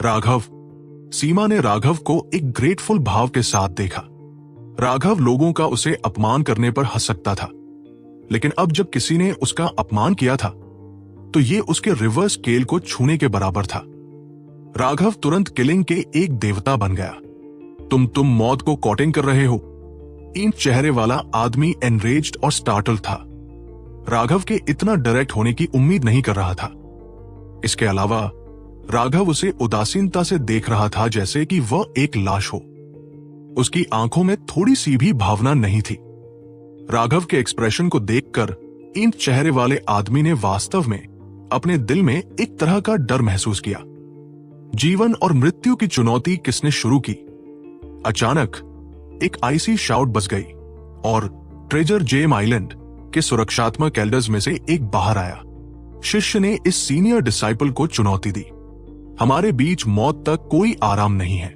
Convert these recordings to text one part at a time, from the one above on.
राघव। सीमा ने राघव को एक ग्रेटफुल भाव के साथ देखा। राघव लोगों का उसे अपमान करने पर हंस सकता था, लेकिन अब जब किसी ने उसका अपमान किया था तो ये उसके रिवर्स स्केल को छूने के बराबर था। राघव तुरंत किलिंग के एक देवता बन गया। तुम मौत को कॉटिंग कर रहे हो। इन चेहरे वाला आदमी एनरेज्ड और स्टार्टल था। राघव के इतना डायरेक्ट होने की उम्मीद नहीं कर रहा था। इसके अलावा राघव उसे उदासीनता से देख रहा था, जैसे कि वह एक लाश हो। उसकी आंखों में थोड़ी सी भी भावना नहीं थी। राघव के एक्सप्रेशन को देखकर इन चेहरे वाले आदमी ने वास्तव में अपने दिल में एक तरह का डर महसूस किया। जीवन और मृत्यु की चुनौती किसने शुरू की? अचानक एक आईसी शाउट बज गई और ट्रेजर जेम आइलैंड के सुरक्षात्मक एल्डर्स में से एक बाहर आया। शिष्य ने इस सीनियर डिसाइपल को चुनौती दी। हमारे बीच मौत तक कोई आराम नहीं है,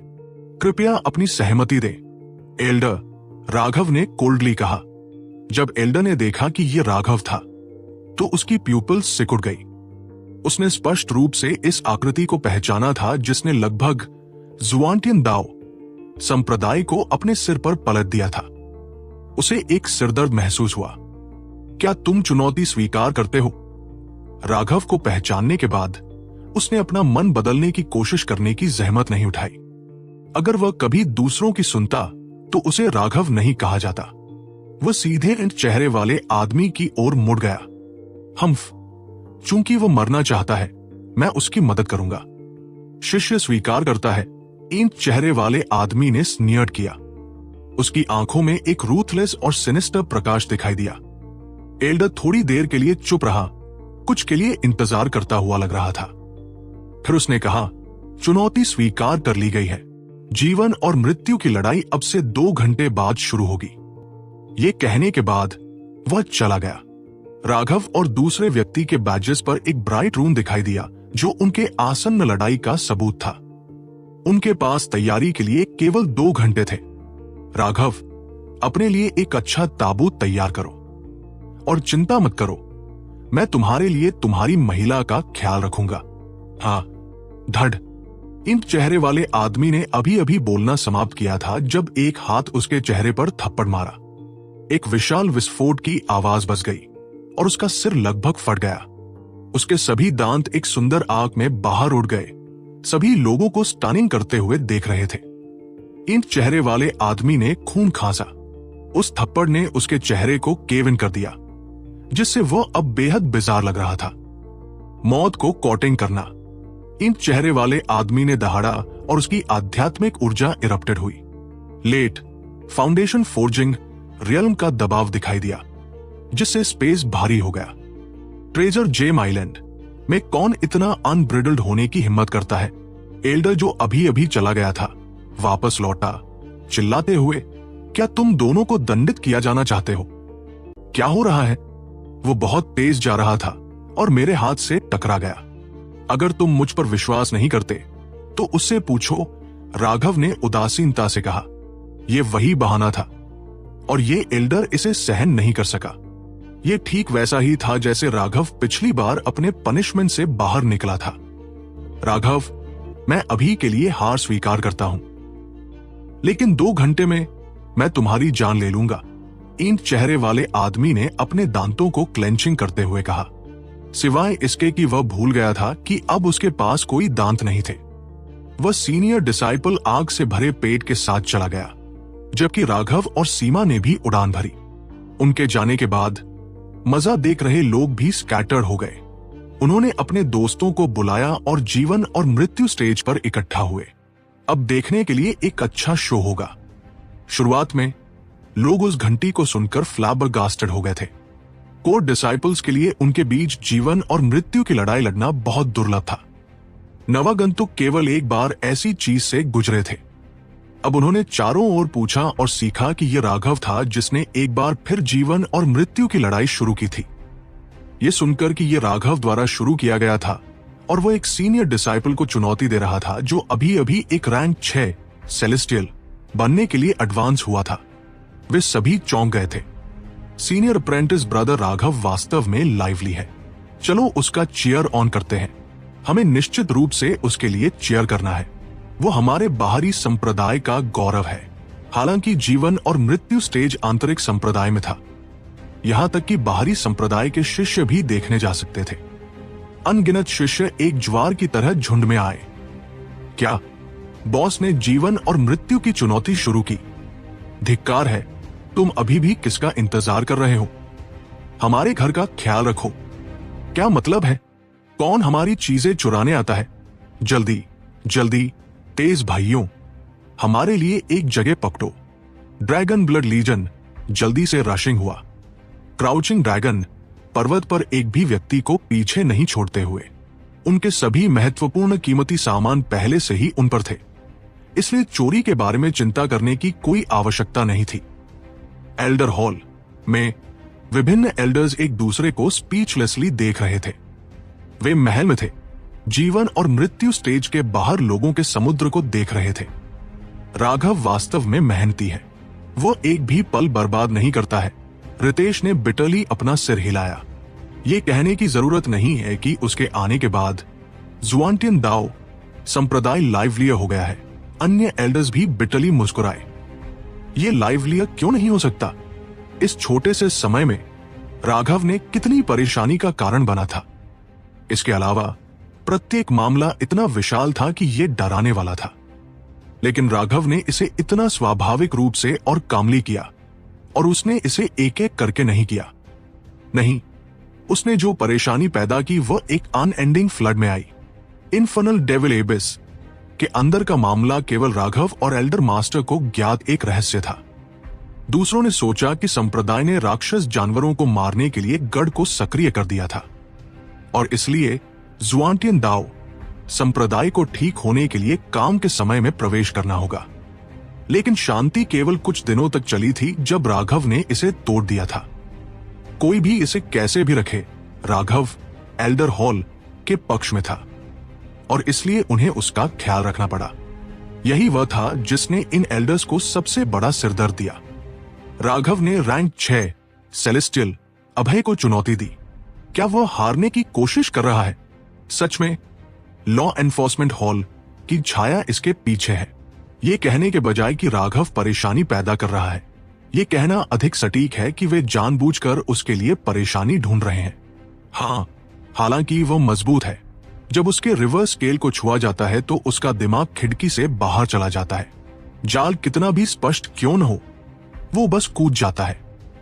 कृपया अपनी सहमति दे। एल्डर, राघव ने कोल्डली कहा। जब एल्डर ने देखा कि यह राघव था तो उसकी प्यूपल्स सिकुड़ गई। उसने स्पष्ट रूप से इस आकृति को पहचाना था जिसने लगभग जुआंटियन दाओ संप्रदाय को अपने सिर पर पलट दिया था। उसे एक सिरदर्द महसूस हुआ। क्या तुम चुनौती स्वीकार करते हो? राघव को पहचानने के बाद उसने अपना मन बदलने की कोशिश करने की जहमत नहीं उठाई। अगर वह कभी दूसरों की सुनता तो उसे राघव नहीं कहा जाता। वह सीधे इन चेहरे वाले आदमी की ओर मुड़ गया। हम्फ, चूंकि वह मरना चाहता है, मैं उसकी मदद करूंगा। शिष्य स्वीकार करता है, इन चेहरे वाले आदमी ने स्नियर्ड किया। उसकी आंखों में एक रूथलेस और सिनिस्टर प्रकाश दिखाई दिया। एल्डर थोड़ी देर के लिए चुप रहा, कुछ के लिए इंतजार करता हुआ लग रहा था। फिर उसने कहा, चुनौती स्वीकार कर ली गई है। जीवन और मृत्यु की लड़ाई अब से 2 घंटे बाद शुरू होगी। ये कहने के बाद वह चला गया। राघव और दूसरे व्यक्ति के बैजेस पर एक ब्राइट रून दिखाई दिया जो उनके आसन्न लड़ाई का सबूत था। उनके पास तैयारी के लिए केवल 2 घंटे थे। राघव, अपने लिए एक अच्छा ताबूत तैयार करो और चिंता मत करो, मैं तुम्हारे लिए तुम्हारी महिला का ख्याल रखूंगा। हाँ, धड़। इन चेहरे वाले आदमी ने अभी अभी बोलना समाप्त किया था जब एक हाथ उसके चेहरे पर थप्पड़ मारा। एक विशाल विस्फोट की आवाज बज गई और उसका सिर लगभग फट गया। उसके सभी दांत एक सुंदर आंख में बाहर उड़ गए। सभी लोगों को स्टनिंग करते हुए देख रहे थे। इन चेहरे वाले आदमी ने खून खांसा। उस थप्पड़ ने उसके चेहरे को केव इन कर दिया, जिससे वह अब बेहद बिजार लग रहा था। मौत को कॉटिंग करना। इन चेहरे वाले आदमी ने दहाड़ा और उसकी आध्यात्मिक ऊर्जा इरप्टेड हुई। लेट फाउंडेशन फोर्जिंग रियल्म का दबाव दिखाई दिया, जिससे स्पेस भारी हो गया। ट्रेजर जेम आइलैंड में कौन इतना अनब्रिडल्ड होने की हिम्मत करता है? एल्डर, जो अभी अभी चला गया था, वापस लौटा चिल्लाते हुए, क्या तुम दोनों को दंडित किया जाना चाहते हो? क्या हो रहा है? वो बहुत तेज जा रहा था और मेरे हाथ से टकरा गया। अगर तुम मुझ पर विश्वास नहीं करते तो उससे पूछो, राघव ने उदासीनता से कहा। यह वही बहाना था और ये एल्डर इसे सहन नहीं कर सका। ये ठीक वैसा ही था जैसे राघव पिछली बार अपने पनिशमेंट से बाहर निकला था। राघव, मैं अभी के लिए हार स्वीकार करता हूं, लेकिन 2 घंटे में मैं तुम्हारी जान ले लूंगा। इन चेहरे वाले आदमी ने अपने दांतों को क्लेंचिंग करते हुए कहा, सिवाय इसके कि वह भूल गया था कि अब उसके पास कोई दांत नहीं थे। वह सीनियर डिसाइपल आग से भरे पेट के साथ चला गया, जबकि राघव और सीमा ने भी उड़ान भरी। उनके जाने के बाद मजा देख रहे लोग भी स्कैटर्ड हो गए। उन्होंने अपने दोस्तों को बुलाया और जीवन और मृत्यु स्टेज पर इकट्ठा हुए। अब देखने के लिए एक अच्छा शो होगा। शुरुआत में लोग उस घंटी को सुनकर फ्लैबरगास्टेड हो गए थे। कोर डिसाइपल्स के लिए उनके बीच जीवन और मृत्यु की लड़ाई लड़ना बहुत दुर्लभ था। नवागंतुक केवल एक बार ऐसी चीज से गुजरे थे। अब उन्होंने चारों ओर पूछा और सीखा कि यह राघव था जिसने एक बार फिर जीवन और मृत्यु की लड़ाई शुरू की थी। यह सुनकर कि यह राघव द्वारा शुरू किया गया था और वह एक सीनियर डिसाइपल को चुनौती दे रहा था जो अभी अभी एक रैंक 6 सेलेस्टियल बनने के लिए एडवांस हुआ था, वे सभी चौंक गए थे। सीनियर अप्रेंटिस ब्रदर राघव वास्तव में लाइवली है। चलो उसका चीयर ऑन करते हैं। हमें निश्चित रूप से उसके लिए चीयर करना है। वो हमारे बाहरी संप्रदाय का गौरव है। हालांकि जीवन और मृत्यु स्टेज आंतरिक संप्रदाय में था। यहां तक कि बाहरी संप्रदाय के शिष्य भी देखने जा सकते थे। अनगिनत शिष्य एक ज्वार की तरह झुंड में आए। क्या बॉस ने जीवन और मृत्यु की चुनौती शुरू की? धिक्कार है, तुम अभी भी किसका इंतजार कर रहे हो? हमारे घर का ख्याल रखो। क्या मतलब है? कौन हमारी चीजें चुराने आता है? जल्दी जल्दी तेज भाइयों, हमारे लिए एक जगह पकड़ो। ड्रैगन ब्लड लीजन जल्दी से रशिंग हुआ। क्राउचिंग ड्रैगन पर्वत पर एक भी व्यक्ति को पीछे नहीं छोड़ते हुए। उनके सभी महत्वपूर्ण कीमती सामान पहले से ही उन पर थे, इसलिए चोरी के बारे में चिंता करने की कोई आवश्यकता नहीं थी। एल्डर हॉल में विभिन्न एल्डर्स एक दूसरे को स्पीचलेसली देख रहे थे। वे महल में थे, जीवन और मृत्यु स्टेज के बाहर लोगों के समुद्र को देख रहे थे। राघव वास्तव में मेहनती है, वो एक भी पल बर्बाद नहीं करता है। रितेश ने बिटरली अपना सिर हिलाया। ये कहने की जरूरत नहीं है कि उसके आने के बाद जुआनटियन दाओ संप्रदाय लाइवलियर हो गया है। अन्य एल्डर्स भी बिटरली मुस्कुराए। ये लाइवलियर क्यों नहीं हो सकता? इस छोटे से समय में राघव ने कितनी परेशानी का कारण बना था। इसके अलावा प्रत्येक मामला इतना विशाल था कि यह डराने वाला था, लेकिन राघव ने इसे इतना स्वाभाविक रूप से और कामली किया, और उसने इसे एक एक करके नहीं किया। नहीं, उसने जो परेशानी पैदा की वह एक अनएंडिंग फ्लड में आई। इनफर्नल डेविल एबिस के अंदर का मामला केवल राघव और एल्डर मास्टर को ज्ञात एक रहस्य था। दूसरों ने सोचा कि संप्रदाय ने राक्षस जानवरों को मारने के लिए गढ़ को सक्रिय कर दिया था, और इसलिए जुआनटियन दाओ संप्रदाय को ठीक होने के लिए काम के समय में प्रवेश करना होगा। लेकिन शांति केवल कुछ दिनों तक चली थी जब राघव ने इसे तोड़ दिया था। कोई भी इसे कैसे भी रखे, राघव एल्डर हॉल के पक्ष में था, और इसलिए उन्हें उसका ख्याल रखना पड़ा। यही वह था जिसने इन एल्डर्स को सबसे बड़ा सिरदर्द दिया। राघव ने रैंक 6 सेलेस्टियल अभय को चुनौती दी। क्या वह हारने की कोशिश कर रहा है? सच में लॉ एनफोर्समेंट हॉल की छाया इसके पीछे है। यह कहने के बजाय कि राघव परेशानी पैदा कर रहा है, यह कहना अधिक सटीक है कि वे जानबूझकर उसके लिए परेशानी ढूंढ रहे हैं। हाँ, हालांकि वह मजबूत है। जब उसके रिवर्स स्केल को छुआ जाता है तो उसका दिमाग खिड़की से बाहर चला जाता है। जाल कितना भी स्पष्ट क्यों न हो, वो बस कूद जाता है।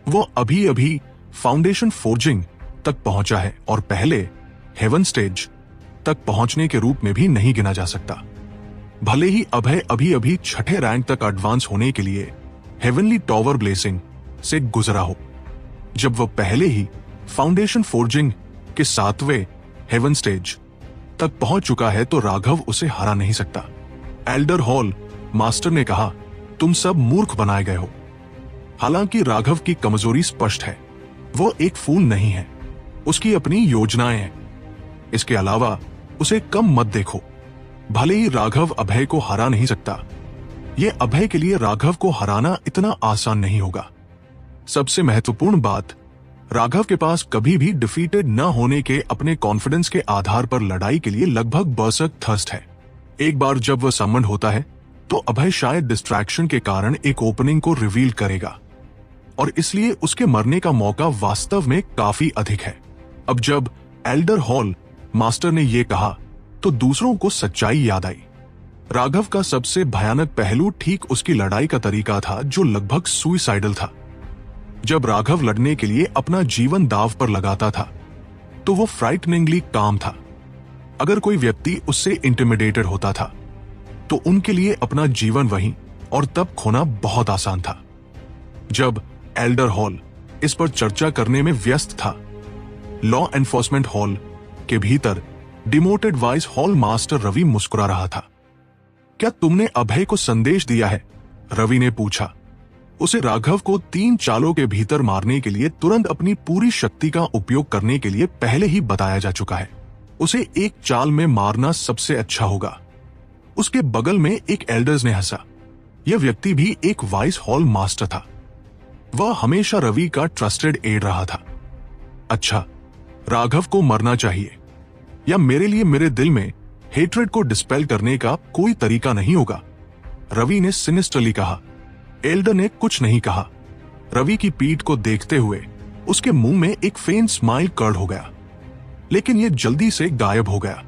वो अभी अभी फाउंडेशन फोर्जिंग तक पहुंचा है और पहले हेवन स्टेज तक पहुंचने के रूप में भी नहीं गिना जा सकता। भले ही अभय अभी अभी 6ठे रैंक तक एडवांस होने के लिए हेवनली टॉवर ब्लेसिंग से गुजरा हो, जब वह पहले ही फाउंडेशन फोर्जिंग के 7वें हेवन स्टेज तक पहुंच चुका है तो राघव उसे हरा नहीं सकता। एल्डर हॉल मास्टर ने कहा, तुम सब मूर्ख बनाए गए हो। हालांकि राघव की कमजोरी स्पष्ट है, वो एक फूल नहीं है, उसकी अपनी योजनाएं हैं। इसके अलावा उसे कम मत देखो। भले ही राघव अभय को हरा नहीं सकता, यह अभय के लिए राघव को हराना इतना आसान नहीं होगा। सबसे महत्वपूर्ण बात, राघव के पास कभी भी डिफीटेड न होने के अपने कॉन्फिडेंस के आधार पर लड़ाई के लिए लगभग बर्सर्क थर्स्ट है। एक बार जब वह समन होता है तो अभय शायद डिस्ट्रैक्शन के कारण एक ओपनिंग को रिवील करेगा, और इसलिए उसके मरने का मौका वास्तव में काफी अधिक है। अब जब एल्डर हॉल मास्टर ने यह कहा तो दूसरों को सच्चाई याद आई। राघव का सबसे भयानक पहलू ठीक उसकी लड़ाई का तरीका था, जो लगभग सुइसाइडल था। जब राघव लड़ने के लिए अपना जीवन दांव पर लगाता था तो वो फ्राइटनिंगली काम था। अगर कोई व्यक्ति उससे इंटिमिडेटेड होता था तो उनके लिए अपना जीवन वहीं और तब खोना बहुत आसान था। जब एल्डर हॉल इस पर चर्चा करने में व्यस्त था, लॉ एनफोर्समेंट हॉल के भीतर demoted vice hall master Ravi मुस्कुरा रहा था। क्या तुमने अभय को संदेश दिया है? रवि ने पूछा। उसे राघव को 3 चालों के भीतर मारने के लिए तुरंत अपनी पूरी शक्ति का उपयोग करने के लिए पहले ही बताया जा चुका है। उसे एक चाल में मारना सबसे अच्छा होगा। उसके बगल में एक एल्डर्स ने हंसा। यह व्यक्ति भी एक वाइस हॉल मास्टर था। वह हमेशा रवि का ट्रस्टेड एड रहा था। अच्छा, राघव को मरना चाहिए। या मेरे लिए मेरे दिल में हेट्रेड को डिस्पेल करने का कोई तरीका नहीं होगा? रवि ने सिनिस्टरली कहा। एल्डर ने कुछ नहीं कहा। रवि की पीठ को देखते हुए उसके मुंह में एक फेंट स्माइल कर्ल हो गया, लेकिन यह जल्दी से गायब हो गया।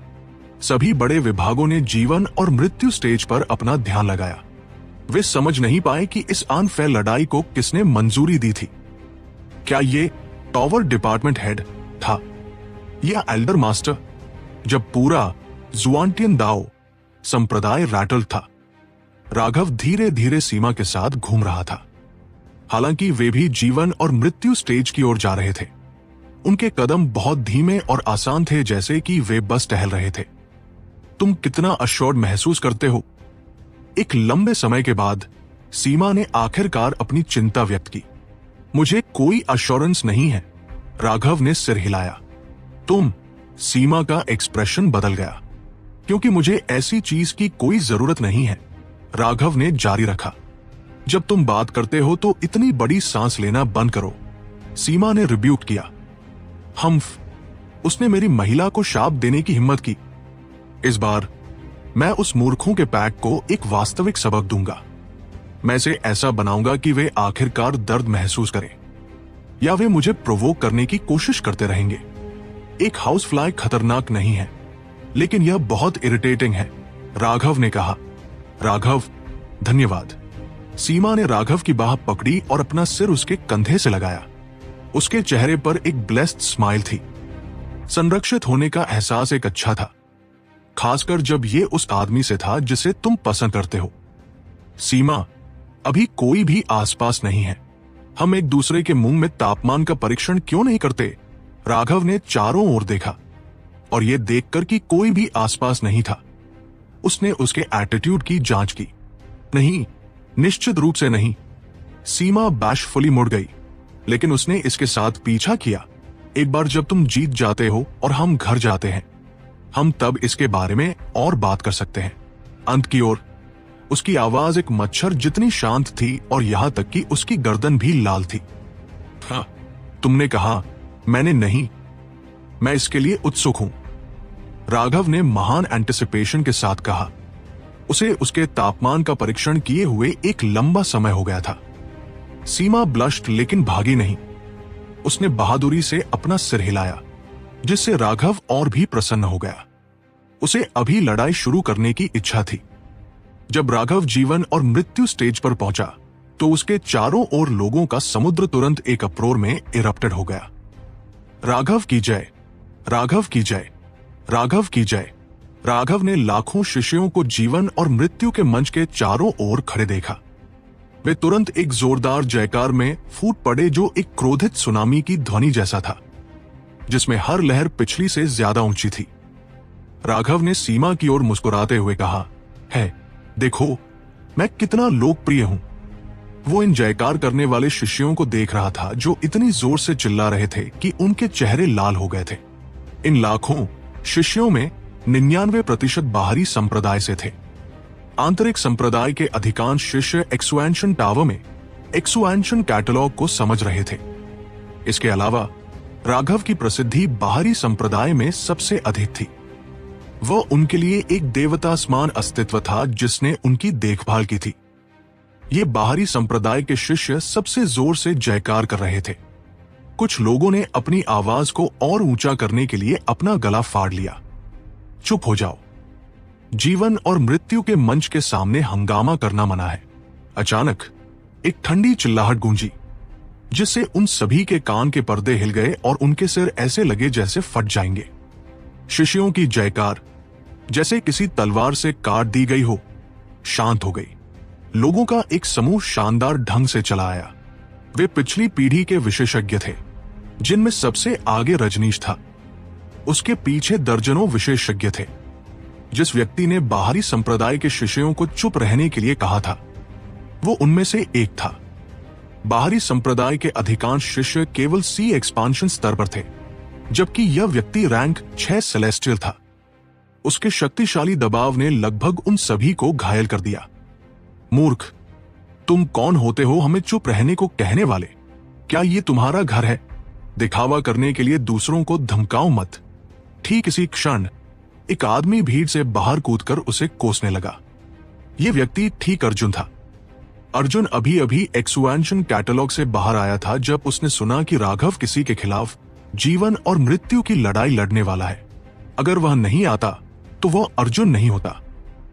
सभी बड़े विभागों ने जीवन और मृत्यु स्टेज पर अपना ध्यान लगाया। वे समझ नहीं पाए कि इस अनफेयर लड़ाई को किसने मंजूरी दी थी। क्या ये टॉवर डिपार्टमेंट हेड था या एल्डर मास्टर? जब पूरा जुआंटियन दाओ संप्रदाय रैटल था, राघव धीरे धीरे सीमा के साथ घूम रहा था। हालांकि वे भी जीवन और मृत्यु स्टेज की ओर जा रहे थे। उनके कदम बहुत धीमे और आसान थे, जैसे कि वे बस टहल रहे थे। तुम कितना अश्योर्ड महसूस करते हो? एक लंबे समय के बाद सीमा ने आखिरकार अपनी चिंता व्यक्त की। मुझे कोई अश्योरेंस नहीं है, राघव ने सिर हिलाया। तुम? सीमा का एक्सप्रेशन बदल गया। क्योंकि मुझे ऐसी चीज की कोई जरूरत नहीं है, राघव ने जारी रखा। जब तुम बात करते हो तो इतनी बड़ी सांस लेना बंद करो, सीमा ने रिब्यूट किया। हम्फ, उसने मेरी महिला को शाप देने की हिम्मत की। इस बार मैं उस मूर्खों के पैक को एक वास्तविक सबक दूंगा। मैं इसे ऐसा बनाऊंगा कि वे आखिरकार दर्द महसूस करें, या वे मुझे प्रोवोक करने की कोशिश करते रहेंगे। एक हाउस फ्लाई खतरनाक नहीं है, लेकिन यह बहुत इरिटेटिंग है, राघव ने कहा। राघव, धन्यवाद। सीमा ने राघव की बाह पकड़ी और अपना सिर उसके कंधे से लगाया। उसके चेहरे पर एक ब्लेस्ड स्माइल थी। संरक्षित होने का एहसास एक अच्छा था, खासकर जब यह उस आदमी से था जिसे तुम पसंद करते हो। सीमा, अभी कोई भी आसपास नहीं है। हम एक दूसरे के मुंह में तापमान का परीक्षण क्यों नहीं करते? राघव ने चारों ओर देखा और यह देखकर कि कोई भी आसपास नहीं था, उसने उसके एटीट्यूड की जांच की। नहीं, निश्चित रूप से नहीं। सीमा बैशफुली मुड़ गई, लेकिन उसने इसके साथ पीछा किया। एक बार जब तुम जीत जाते हो और हम घर जाते हैं, हम तब इसके बारे में और बात कर सकते हैं। अंत की ओर उसकी आवाज एक मच्छर जितनी शांत थी और यहां तक कि उसकी गर्दन भी लाल थी। हाँ, तुमने कहा, मैंने नहीं। मैं इसके लिए उत्सुक हूं, राघव ने महान एंटिसिपेशन के साथ कहा। उसे उसके तापमान का परीक्षण किए हुए एक लंबा समय हो गया था। सीमा ब्लश्ड, लेकिन भागी नहीं। उसने बहादुरी से अपना सिर हिलाया, जिससे राघव और भी प्रसन्न हो गया। उसे अभी लड़ाई शुरू करने की इच्छा थी। जब राघव जीवन और मृत्यु स्टेज पर पहुंचा तो उसके चारों ओर लोगों का समुद्र तुरंत एक अप्रोर में इरप्टेड हो गया। राघव की जय, राघव की जय, राघव की जय। राघव ने लाखों शिष्यों को जीवन और मृत्यु के मंच के चारों ओर खड़े देखा। वे तुरंत एक जोरदार जयकार में फूट पड़े, जो एक क्रोधित सुनामी की ध्वनि जैसा था, जिसमें हर लहर पिछली से ज्यादा ऊंची थी। राघव ने सीमा की ओर मुस्कुराते हुए कहा, है, देखो मैं कितना लोकप्रिय हूं। वो इन जयकार करने वाले शिष्यों को देख रहा था, जो इतनी जोर से चिल्ला रहे थे कि उनके चेहरे लाल हो गए थे। इन लाखों शिष्यों में 99% बाहरी संप्रदाय से थे। आंतरिक संप्रदाय के अधिकांश शिष्य एक्सुएंशन टावर में एक्सुएंशन कैटलॉग को समझ रहे थे। इसके अलावा राघव की प्रसिद्धि बाहरी संप्रदाय में सबसे अधिक थी। वह उनके लिए एक देवता समान अस्तित्व था, जिसने उनकी देखभाल की थी। ये बाहरी संप्रदाय के शिष्य सबसे जोर से जयकार कर रहे थे। कुछ लोगों ने अपनी आवाज को और ऊंचा करने के लिए अपना गला फाड़ लिया। चुप हो जाओ, जीवन और मृत्यु के मंच के सामने हंगामा करना मना है। अचानक एक ठंडी चिल्लाहट गूंजी, जिससे उन सभी के कान के पर्दे हिल गए और उनके सिर ऐसे लगे जैसे फट जाएंगे। शिष्यों की जयकार जैसे किसी तलवार से काट दी गई हो, शांत हो गई। लोगों का एक समूह शानदार ढंग से चला आया। वे पिछली पीढ़ी के विशेषज्ञ थे, जिनमें सबसे आगे रजनीश था। उसके पीछे दर्जनों विशेषज्ञ थे। जिस व्यक्ति ने बाहरी संप्रदाय के शिष्यों को चुप रहने के लिए कहा था, वो उनमें से एक था। बाहरी संप्रदाय के अधिकांश शिष्य केवल सी एक्सपांशन स्तर पर थे, जबकि यह व्यक्ति रैंक 6 सेलेस्टियल था। उसके शक्तिशाली दबाव ने लगभग उन सभी को घायल कर दिया। मूर्ख, तुम कौन होते हो हमें चुप रहने को कहने वाले? क्या ये तुम्हारा घर है? दिखावा करने के लिए दूसरों को धमकाओ मत। ठीक इसी क्षण एक आदमी भीड़ से बाहर कूदकर उसे कोसने लगा। यह व्यक्ति ठीक अर्जुन था। अर्जुन अभी अभी एक्सपेंशन कैटलॉग से बाहर आया था जब उसने सुना कि राघव किसी के खिलाफ जीवन और मृत्यु की लड़ाई लड़ने वाला है। अगर वह नहीं आता तो वह अर्जुन नहीं होता।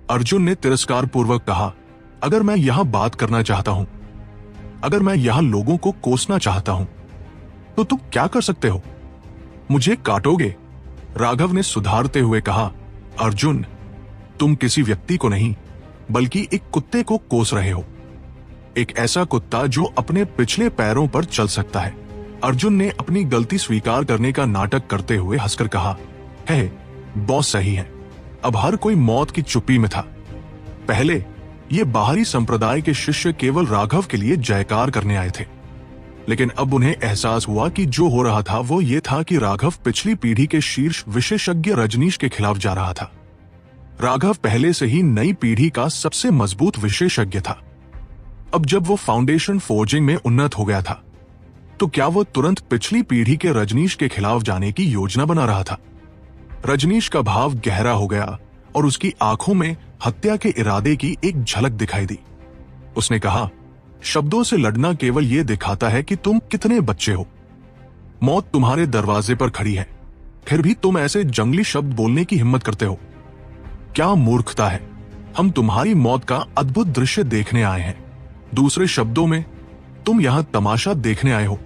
अर्जुन ने तिरस्कार पूर्वक कहा, अगर मैं यहां बात करना चाहता हूं, अगर मैं यहां लोगों को कोसना चाहता हूं, तो तुम क्या कर सकते हो? मुझे काटोगे? राघव ने सुधारते हुए कहा, अर्जुन, तुम किसी व्यक्ति को नहीं बल्कि एक कुत्ते को कोस रहे हो। एक ऐसा कुत्ता जो अपने पिछले पैरों पर चल सकता है। अर्जुन ने अपनी गलती स्वीकार करने का नाटक करते हुए हंसकर कहा, है, बॉस सही है। अब हर कोई मौत की चुप्पी में था। पहले ये बाहरी संप्रदाय के शिष्य केवल राघव के लिए जयकार करने आए थे, लेकिन अब उन्हें एहसास हुआ कि जो हो रहा था वो ये था कि राघव पिछली पीढ़ी के शीर्ष विशेषज्ञ रजनीश के खिलाफ जा रहा था। राघव पहले से ही नई पीढ़ी का सबसे मजबूत विशेषज्ञ था। अब जब वो फाउंडेशन फोर्जिंग में उन्नत हो गया था, तो क्या वो तुरंत पिछली पीढ़ी के रजनीश के खिलाफ जाने की योजना बना रहा था? रजनीश का भाव गहरा हो गया और उसकी आंखों में हत्या के इरादे की एक झलक दिखाई दी। उसने कहा, शब्दों से लड़ना केवल ये दिखाता है कि तुम कितने बच्चे हो। मौत तुम्हारे दरवाजे पर खड़ी है, फिर भी तुम ऐसे जंगली शब्द बोलने की हिम्मत करते हो। क्या मूर्खता है। हम तुम्हारी मौत का अद्भुत दृश्य देखने आए हैं। दूसरे शब्दों में, तुम यहां तमाशा देखने आए हो।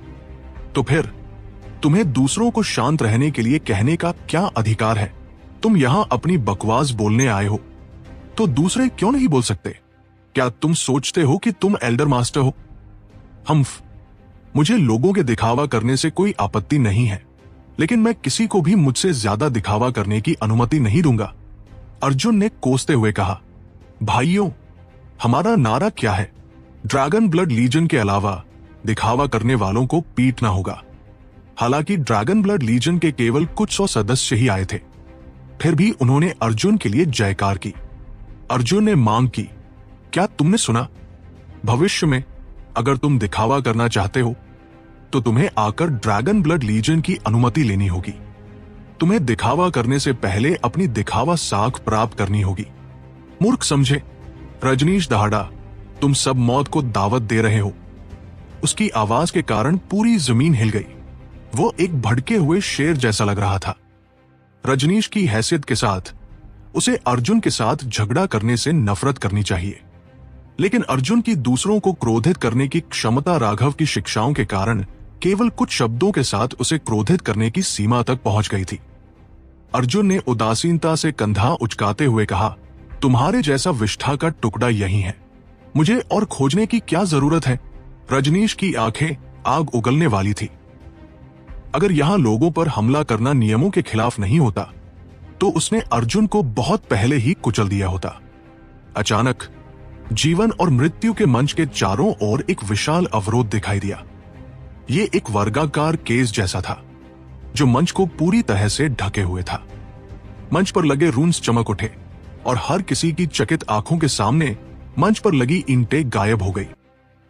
तो फिर तुम्हें दूसरों को शांत रहने के लिए कहने का क्या अधिकार है? तुम यहां अपनी बकवास बोलने आए हो, तो दूसरे क्यों नहीं बोल सकते? क्या तुम सोचते हो कि तुम एल्डर मास्टर हो? मुझे लोगों के दिखावा करने से कोई आपत्ति नहीं है, लेकिन मैं किसी को भी मुझसे ज्यादा दिखावा करने की अनुमति नहीं दूंगा। अर्जुन ने कोसते हुए कहा, भाइयों, हमारा नारा क्या है? ड्रैगन ब्लड लीजन के अलावा दिखावा करने वालों को पीटना होगा। हालांकि ड्रैगन ब्लड लीजन के केवल कुछ 100 सदस्य ही आए थे, फिर भी उन्होंने अर्जुन के लिए जयकार की। अर्जुन ने मांग की, क्या तुमने सुना? भविष्य में अगर तुम दिखावा करना चाहते हो तो तुम्हें आकर ड्रैगन ब्लड लीजन की अनुमति लेनी होगी। तुम्हें दिखावा करने से पहले अपनी दिखावा साख प्राप्त करनी होगी। मूर्ख समझे। रजनीश दहाड़ा, तुम सब मौत को दावत दे रहे हो। उसकी आवाज के कारण पूरी जमीन हिल गई। वो एक भड़के हुए शेर जैसा लग रहा था। रजनीश की हैसियत के साथ उसे अर्जुन के साथ झगड़ा करने से नफरत करनी चाहिए, लेकिन अर्जुन की दूसरों को क्रोधित करने की क्षमता राघव की शिक्षाओं के कारण केवल कुछ शब्दों के साथ उसे क्रोधित करने की सीमा तक पहुंच गई थी। अर्जुन ने उदासीनता से कंधा उचकाते हुए कहा, तुम्हारे जैसा विष्ठा का टुकड़ा यही है। मुझे और खोजने की क्या जरूरत है? रजनीश की आंखें आग उगलने वाली थी। अगर यहां लोगों पर हमला करना नियमों के खिलाफ नहीं होता तो उसने अर्जुन को बहुत पहले ही कुचल दिया होता। अचानक जीवन और मृत्यु के मंच के चारों ओर एक विशाल अवरोध दिखाई दिया। ये एक वर्गाकार केस जैसा था जो मंच को पूरी तरह से ढके हुए था। मंच पर लगे रून्स चमक उठे और हर किसी की चकित आंखों के सामने मंच पर लगी ईंटें गायब हो गई।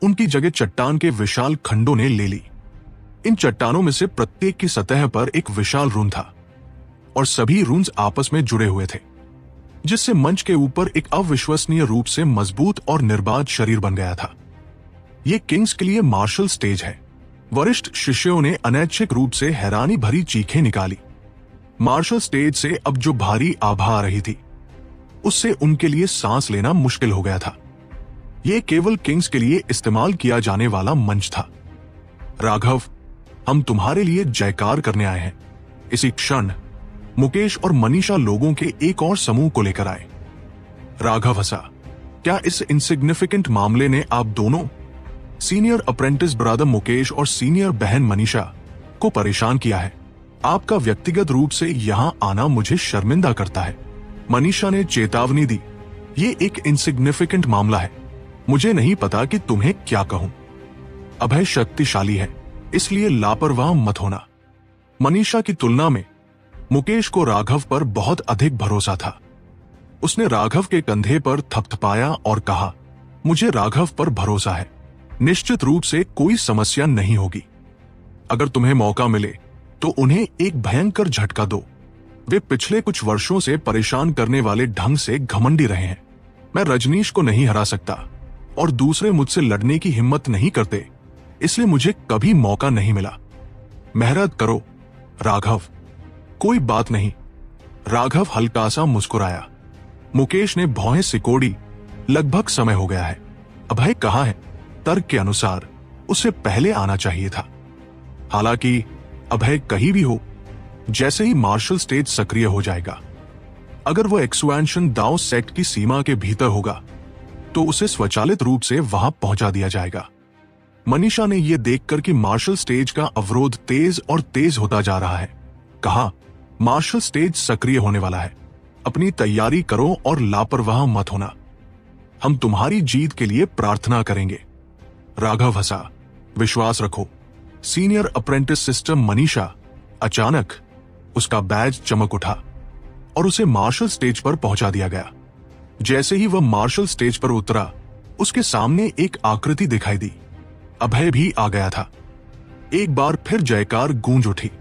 उनकी जगह चट्टान के विशाल खंडों ने ले ली। इन चट्टानों में से प्रत्येक की सतह पर एक विशाल रून था और सभी रून्स आपस में जुड़े हुए थे, जिससे मंच के ऊपर एक अविश्वसनीय रूप से मजबूत और निर्बाध शरीर बन गया था। यह किंग्स के लिए मार्शल स्टेज है। वरिष्ठ शिष्यों ने अनैच्छिक रूप से हैरानी भरी चीखें निकाली। मार्शल स्टेज से अब जो भारी आभा आ रही थी उससे उनके लिए सांस लेना मुश्किल हो गया था। यह केवल किंग्स के लिए इस्तेमाल किया जाने वाला मंच था। राघव, हम तुम्हारे लिए जयकार करने आए हैं। इसी क्षण मुकेश और मनीषा लोगों के एक और समूह को लेकर आए। राघव हंसा। क्या इस इनसिग्निफिकेंट मामले ने आप दोनों, सीनियर अप्रेंटिस ब्रदर मुकेश और सीनियर बहन मनीषा, को परेशान किया है? आपका व्यक्तिगत रूप से यहां आना मुझे शर्मिंदा करता है। मनीषा ने चेतावनी दी, ये एक इनसिग्निफिकेंट मामला है। मुझे नहीं पता कि तुम्हें क्या कहूं। अभय शक्तिशाली है, इसलिए लापरवाह मत होना। मनीषा की तुलना में मुकेश को राघव पर बहुत अधिक भरोसा था। उसने राघव के कंधे पर थपथपाया और कहा, मुझे राघव पर भरोसा है। निश्चित रूप से कोई समस्या नहीं होगी। अगर तुम्हें मौका मिले तो उन्हें एक भयंकर झटका दो। वे पिछले कुछ वर्षों से परेशान करने वाले ढंग से घमंडी रहे हैं। मैं रजनीश को नहीं हरा सकता और दूसरे मुझसे लड़ने की हिम्मत नहीं करते, इसलिए मुझे कभी मौका नहीं मिला। मेहनत करो राघव। कोई बात नहीं। राघव हल्का सा मुस्कुराया। मुकेश ने भौहें सिकोड़ी। लगभग समय हो गया है। अभय कहाँ है? तर्क के अनुसार उसे पहले आना चाहिए था। हालांकि अभय कहीं भी हो, जैसे ही मार्शल स्टेज सक्रिय हो जाएगा, अगर वह एक्सपेंशन दाओ सेक्ट की सीमा के भीतर होगा तो उसे स्वचालित रूप से वहां पहुंचा दिया जाएगा। मनीषा ने यह देखकर कि मार्शल स्टेज का अवरोध तेज और तेज होता जा रहा है, कहा, मार्शल स्टेज सक्रिय होने वाला है। अपनी तैयारी करो और लापरवाह मत होना। हम तुम्हारी जीत के लिए प्रार्थना करेंगे। राघव हंसा। विश्वास रखो। Senior apprentice system Manisha. अचानक उसका बैज चमक उठा और उसे मार्शल स्टेज पर पहुंचा दिया गया। जैसे ही वह मार्शल स्टेज पर उतरा, उसके सामने एक आकृति दिखाई दी। अभय भी आ गया था। एक बार फिर जयकार गूंज उठी।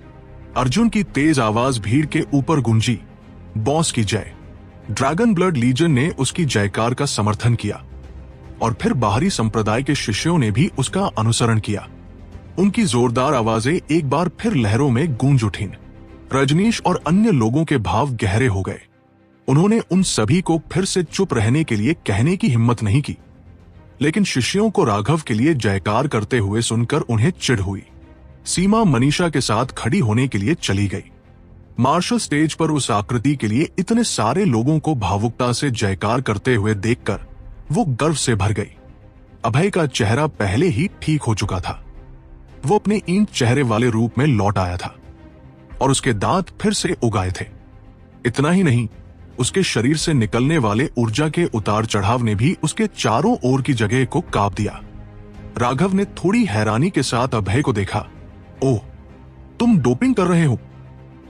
अर्जुन की तेज आवाज भीड़ के ऊपर गूंजी, बॉस की जय। ड्रैगन ब्लड लीजन ने उसकी जयकार का समर्थन किया और फिर बाहरी संप्रदाय के शिष्यों ने भी उसका अनुसरण किया। उनकी जोरदार आवाजें एक बार फिर लहरों में गूंज उठीं। रजनीश और अन्य लोगों के भाव गहरे हो गए। उन्होंने उन सभी को फिर से चुप रहने के लिए कहने की हिम्मत नहीं की, लेकिन शिष्यों को राघव के लिए जयकार करते हुए सुनकर उन्हें चिढ़ हुई। सीमा मनीषा के साथ खड़ी होने के लिए चली गई। मार्शल स्टेज पर उस आकृति के लिए इतने सारे लोगों को भावुकता से जयकार करते हुए देखकर वो गर्व से भर गई। अभय का चेहरा पहले ही ठीक हो चुका था। वो अपने ईंट चेहरे वाले रूप में लौट आया था और उसके दांत फिर से उगाए थे। इतना ही नहीं, उसके शरीर से निकलने वाले ऊर्जा के उतार चढ़ाव ने भी उसके चारों ओर की जगह को कांप दिया। राघव ने थोड़ी हैरानी के साथ अभय को देखा। ओह, तुम डोपिंग कर रहे हो।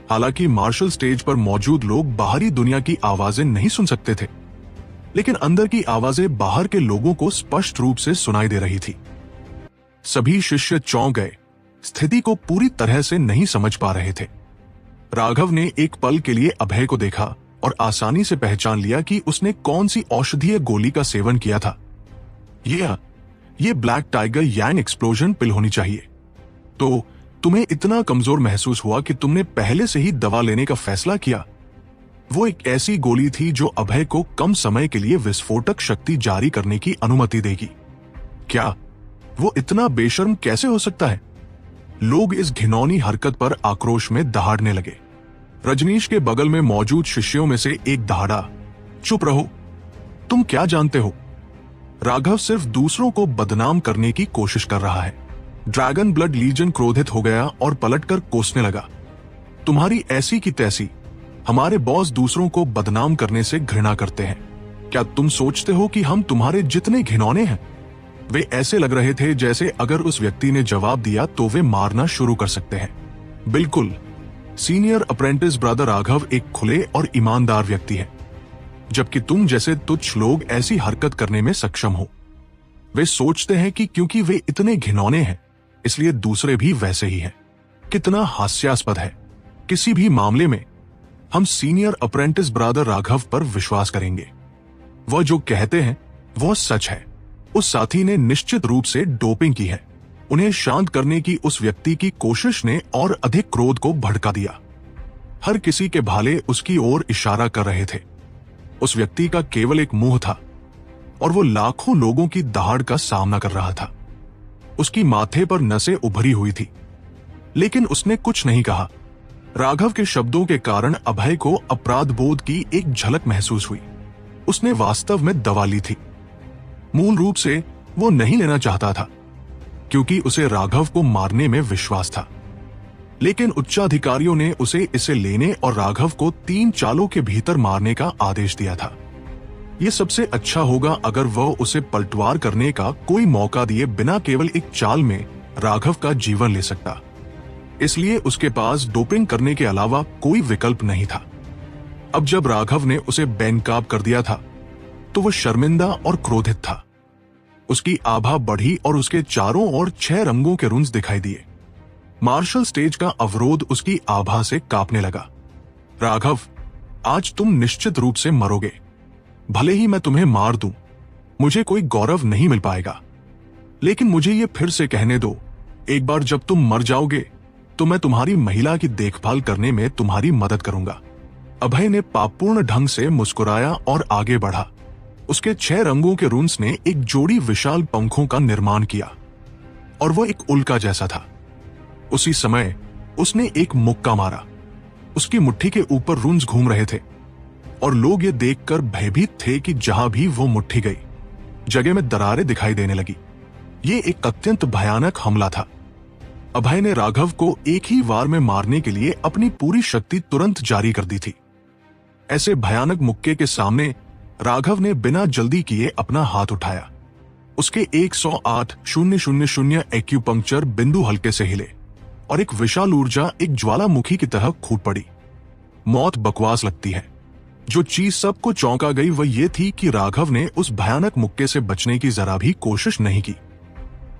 हालांकि मार्शल स्टेज पर मौजूद लोग बाहरी दुनिया की आवाजें नहीं सुन सकते थे, लेकिन अंदर की आवाजें बाहर के लोगों को स्पष्ट रूप से सुनाई दे रही थी। सभी शिष्य चौंक गए, स्थिति को पूरी तरह से नहीं समझ पा रहे थे। राघव ने एक पल के लिए अभय को देखा और आसानी से पहचान लिया कि उसने कौन सी औषधीय गोली का सेवन किया था। ये ब्लैक टाइगर यांग एक्सप्लोजन पिल होनी चाहिए। तो तुम्हें इतना कमजोर महसूस हुआ कि तुमने पहले से ही दवा लेने का फैसला किया। वो एक ऐसी गोली थी जो अभय को कम समय के लिए विस्फोटक शक्ति जारी करने की अनुमति देगी। क्या वो इतना बेशर्म कैसे हो सकता है? लोग इस घिनौनी हरकत पर आक्रोश में दहाड़ने लगे। रजनीश के बगल में मौजूद शिष्यों में से एक दहाड़ा, चुप रहो, तुम क्या जानते हो? राघव सिर्फ दूसरों को बदनाम करने की कोशिश कर रहा है। ड्रैगन ब्लड लीजन क्रोधित हो गया और पलटकर कोसने लगा। तुम्हारी ऐसी की तैसी, हमारे बॉस दूसरों को बदनाम करने से घृणा करते हैं। क्या तुम सोचते हो कि हम तुम्हारे जितने घिनौने हैं? वे ऐसे लग रहे थे जैसे अगर उस व्यक्ति ने जवाब दिया तो वे मारना शुरू कर सकते हैं। बिल्कुल, सीनियर अप्रेंटिस ब्रदर राघव एक खुले और ईमानदार व्यक्ति है, जबकि तुम जैसे तुच्छ लोग ऐसी हरकत करने में सक्षम हो। वे सोचते हैं कि क्योंकि वे इतने घिनौने हैं इसलिए दूसरे भी वैसे ही हैं। कितना हास्यास्पद है। किसी भी मामले में हम सीनियर अप्रेंटिस ब्रदर राघव पर विश्वास करेंगे। वह जो कहते हैं वह सच है। उस साथी ने निश्चित रूप से डोपिंग की है। उन्हें शांत करने की उस व्यक्ति की कोशिश ने और अधिक क्रोध को भड़का दिया। हर किसी के भाले उसकी ओर इशारा कर रहे थे। उस व्यक्ति का केवल एक मुंह था और वो लाखों लोगों की दहाड़ का सामना कर रहा था। उसकी माथे पर नसें उभरी हुई थी, लेकिन उसने कुछ नहीं कहा। राघव के शब्दों के कारण अभय को अपराध बोध की एक झलक महसूस हुई। उसने वास्तव में दवा ली थी। मूल रूप से वो नहीं लेना चाहता था, क्योंकि उसे राघव को मारने में विश्वास था, लेकिन उच्चाधिकारियों ने उसे इसे लेने और राघव को 3 चालों के भीतर मारने का आदेश दिया था। यह सबसे अच्छा होगा अगर वह उसे पलटवार करने का कोई मौका दिए बिना केवल एक चाल में राघव का जीवन ले सकता। इसलिए उसके पास डोपिंग करने के अलावा कोई विकल्प नहीं था। अब जब राघव ने उसे बेनकाब कर दिया था तो वह शर्मिंदा और क्रोधित था। उसकी आभा बढ़ी और उसके चारों ओर 6 रंगों के रुंज दिखाई दिए। मार्शल स्टेज का अवरोध उसकी आभा से कांपने लगा। राघव, आज तुम निश्चित रूप से मरोगे। भले ही मैं तुम्हें मार दूं, मुझे कोई गौरव नहीं मिल पाएगा, लेकिन मुझे ये फिर से कहने दो, एक बार जब तुम मर जाओगे तो मैं तुम्हारी महिला की देखभाल करने में तुम्हारी मदद करूंगा। अभय ने पापपूर्ण ढंग से मुस्कुराया और आगे बढ़ा। उसके 6 रंगों के रून्स ने एक जोड़ी विशाल पंखों का निर्माण किया और वह एक उल्का जैसा था। उसी समय उसने एक मुक्का मारा। उसकी मुट्ठी के ऊपर रून्स घूम रहे थे और लोग ये देखकर भयभीत थे कि जहां भी वो मुट्ठी गई, जगह में दरारें दिखाई देने लगी। ये एक अत्यंत भयानक हमला था। अभय ने राघव को एक ही वार में मारने के लिए अपनी पूरी शक्ति तुरंत जारी कर दी थी। ऐसे भयानक मुक्के के सामने राघव ने बिना जल्दी किए अपना हाथ उठाया। उसके 108,000 एक्यूपंक्चर बिंदु हल्के से हिले और एक विशाल ऊर्जा एक ज्वालामुखी की तरह फूट पड़ी। मौत बकवास लगती है। जो चीज सबको चौंका गई वह यह थी कि राघव ने उस भयानक मुक्के से बचने की जरा भी कोशिश नहीं की।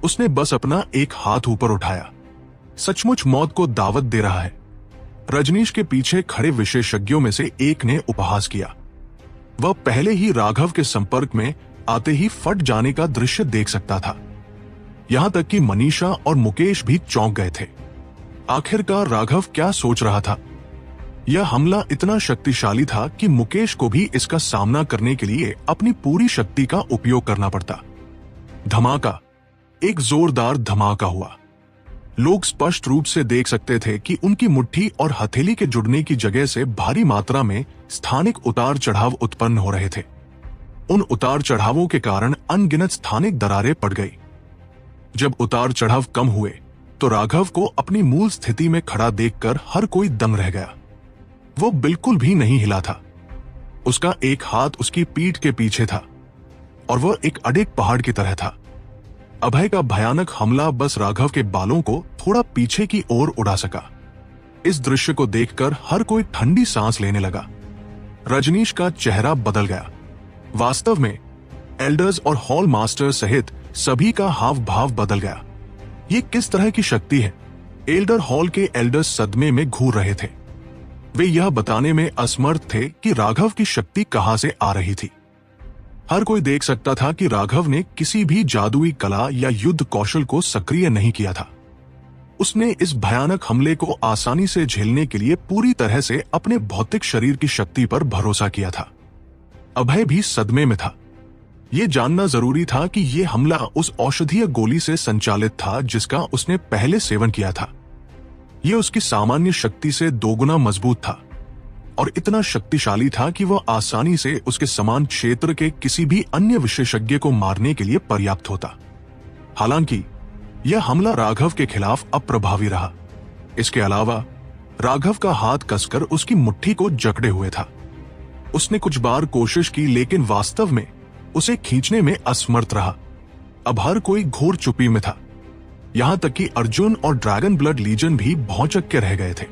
उसने बस अपना एक हाथ ऊपर उठाया। सचमुच मौत को दावत दे रहा है। रजनीश के पीछे खड़े विशेषज्ञों में से एक ने उपहास किया। वह पहले ही राघव के संपर्क में आते ही फट जाने का दृश्य देख सकता था। यहां तक कि मनीषा और मुकेश भी चौंक गए थे। आखिरकार राघव क्या सोच रहा था? यह हमला इतना शक्तिशाली था कि मुकेश को भी इसका सामना करने के लिए अपनी पूरी शक्ति का उपयोग करना पड़ता। धमाका, एक जोरदार धमाका हुआ। लोग स्पष्ट रूप से देख सकते थे कि उनकी मुट्ठी और हथेली के जुड़ने की जगह से भारी मात्रा में स्थानिक उतार चढ़ाव उत्पन्न हो रहे थे। उन उतार चढ़ावों के कारण अनगिनत स्थानिक दरारें पड़ गई। जब उतार चढ़ाव कम हुए तो राघव को अपनी मूल स्थिति में खड़ा देखकर हर कोई दंग रह गया। वो बिल्कुल भी नहीं हिला था। उसका एक हाथ उसकी पीठ के पीछे था और वह एक अड़िग पहाड़ की तरह था। अभय का भयानक हमला बस राघव के बालों को थोड़ा पीछे की ओर उड़ा सका। इस दृश्य को देखकर हर कोई ठंडी सांस लेने लगा। रजनीश का चेहरा बदल गया। वास्तव में एल्डर्स और हॉल मास्टर सहित सभी का हाव भाव बदल गया। ये किस तरह की शक्ति है? एल्डर हॉल के एल्डर्स सदमे में घूर रहे थे। वे यह बताने में असमर्थ थे कि राघव की शक्ति कहां से आ रही थी। हर कोई देख सकता था कि राघव ने किसी भी जादुई कला या युद्ध कौशल को सक्रिय नहीं किया था। उसने इस भयानक हमले को आसानी से झेलने के लिए पूरी तरह से अपने भौतिक शरीर की शक्ति पर भरोसा किया था। अभय भी सदमे में था। यह जानना जरूरी था कि यह हमला उस औषधीय गोली से संचालित था जिसका उसने पहले सेवन किया था। यह उसकी सामान्य शक्ति से दोगुना मजबूत था और इतना शक्तिशाली था कि वह आसानी से उसके समान क्षेत्र के किसी भी अन्य विशेषज्ञ को मारने के लिए पर्याप्त होता। हालांकि यह हमला राघव के खिलाफ अप्रभावी रहा। इसके अलावा राघव का हाथ कसकर उसकी मुट्ठी को जकड़े हुए था। उसने कुछ बार कोशिश की लेकिन वास्तव में उसे खींचने में असमर्थ रहा। अब हर कोई घोर चुप्पी में था। यहां तक कि अर्जुन और ड्रैगन ब्लड लीजन भी भौंचक के रह गए थे।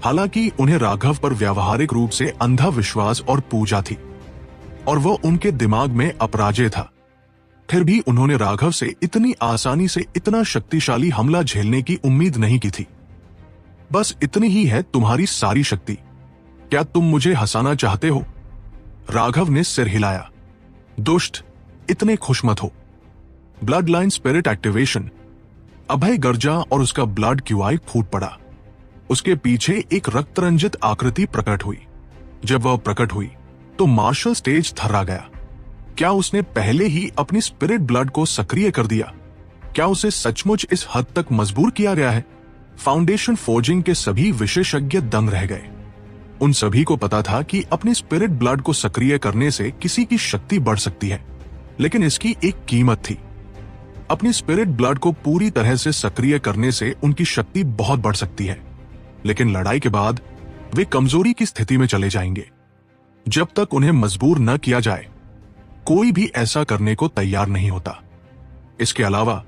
हालांकि उन्हें राघव पर व्यावहारिक रूप से अंधा विश्वास और पूजा थी और वह उनके दिमाग में अपराजय था। फिर भी उन्होंने राघव से इतनी आसानी से इतना शक्तिशाली हमला झेलने की उम्मीद नहीं की थी। बस इतनी ही है तुम्हारी सारी शक्ति। क्या तुम मुझे हंसाना चाहते हो? राघव ने सिर हिलाया। दुष्ट, इतने खुश मत हो। Blood line spirit activation. Abhay गर्जा और उसका ब्लड क्यूआई फूट पड़ा। उसके पीछे एक रक्तरंजित आकृति प्रकट हुई। जब वह प्रकट हुई तो मार्शल स्टेज थर्रा गया। क्या उसने पहले ही अपनी स्पिरिट ब्लड को सक्रिय कर दिया? क्या उसे सचमुच इस हद तक मजबूर किया गया है? फाउंडेशन फोर्जिंग के सभी विशेषज्ञ दंग रह गए। उन सभी को पता था कि अपनी स्पिरिट ब्लड को सक्रिय करने से किसी की शक्ति बढ़ सकती है, लेकिन इसकी एक कीमत थी। अपनी स्पिरिट ब्लड को पूरी तरह से सक्रिय करने से उनकी शक्ति बहुत बढ़ सकती है, लेकिन लड़ाई के बाद वे कमजोरी की स्थिति में चले जाएंगे। जब तक उन्हें मजबूर न किया जाए, कोई भी ऐसा करने को तैयार नहीं होता। इसके अलावा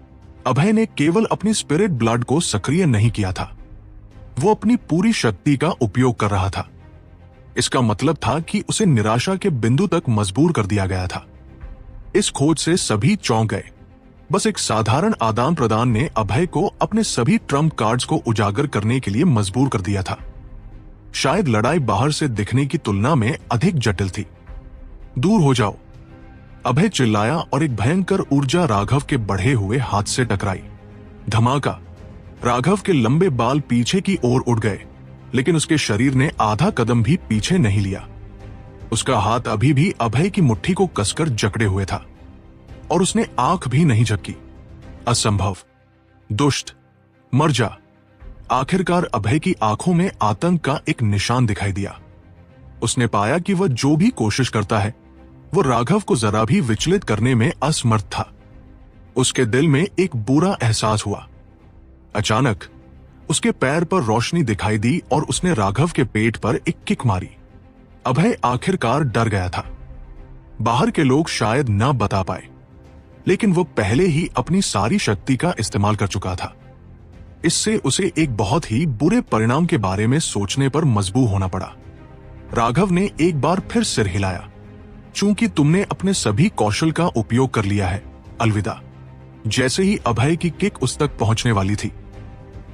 अभय ने केवल अपनी स्पिरिट ब्लड को सक्रिय नहीं किया था, वो अपनी पूरी शक्ति का उपयोग कर रहा था। इसका मतलब था कि उसे निराशा के बिंदु तक मजबूर कर दिया गया था। इस खोज से सभी चौंक गए। बस एक साधारण आदान प्रदान ने अभय को अपने सभी ट्रम्प कार्ड्स को उजागर करने के लिए मजबूर कर दिया था। शायद लड़ाई बाहर से दिखने की तुलना में अधिक जटिल थी। दूर हो जाओ, अभय चिल्लाया और एक भयंकर ऊर्जा राघव के बढ़े हुए हाथ से टकराई। धमाका। राघव के लंबे बाल पीछे की ओर उड़ गए, लेकिन उसके शरीर ने आधा कदम भी पीछे नहीं लिया। उसका हाथ अभी भी अभय की मुट्ठी को कसकर जकड़े हुए था और उसने आंख भी नहीं झपकी। असंभव, दुष्ट, मर जा। आखिरकार अभय की आंखों में आतंक का एक निशान दिखाई दिया। उसने पाया कि वह जो भी कोशिश करता है वो राघव को जरा भी विचलित करने में असमर्थ था। उसके दिल में एक बुरा एहसास हुआ। अचानक उसके पैर पर रोशनी दिखाई दी और उसने राघव के पेट पर एक किक मारी। अभय आखिरकार डर गया था। बाहर के लोग शायद न बता पाए, लेकिन वो पहले ही अपनी सारी शक्ति का इस्तेमाल कर चुका था। इससे उसे एक बहुत ही बुरे परिणाम के बारे में सोचने पर मजबूर होना पड़ा। राघव ने एक बार फिर सिर हिलाया। चूंकि तुमने अपने सभी कौशल का उपयोग कर लिया है, अलविदा। जैसे ही अभय की किक उस तक पहुंचने वाली थी,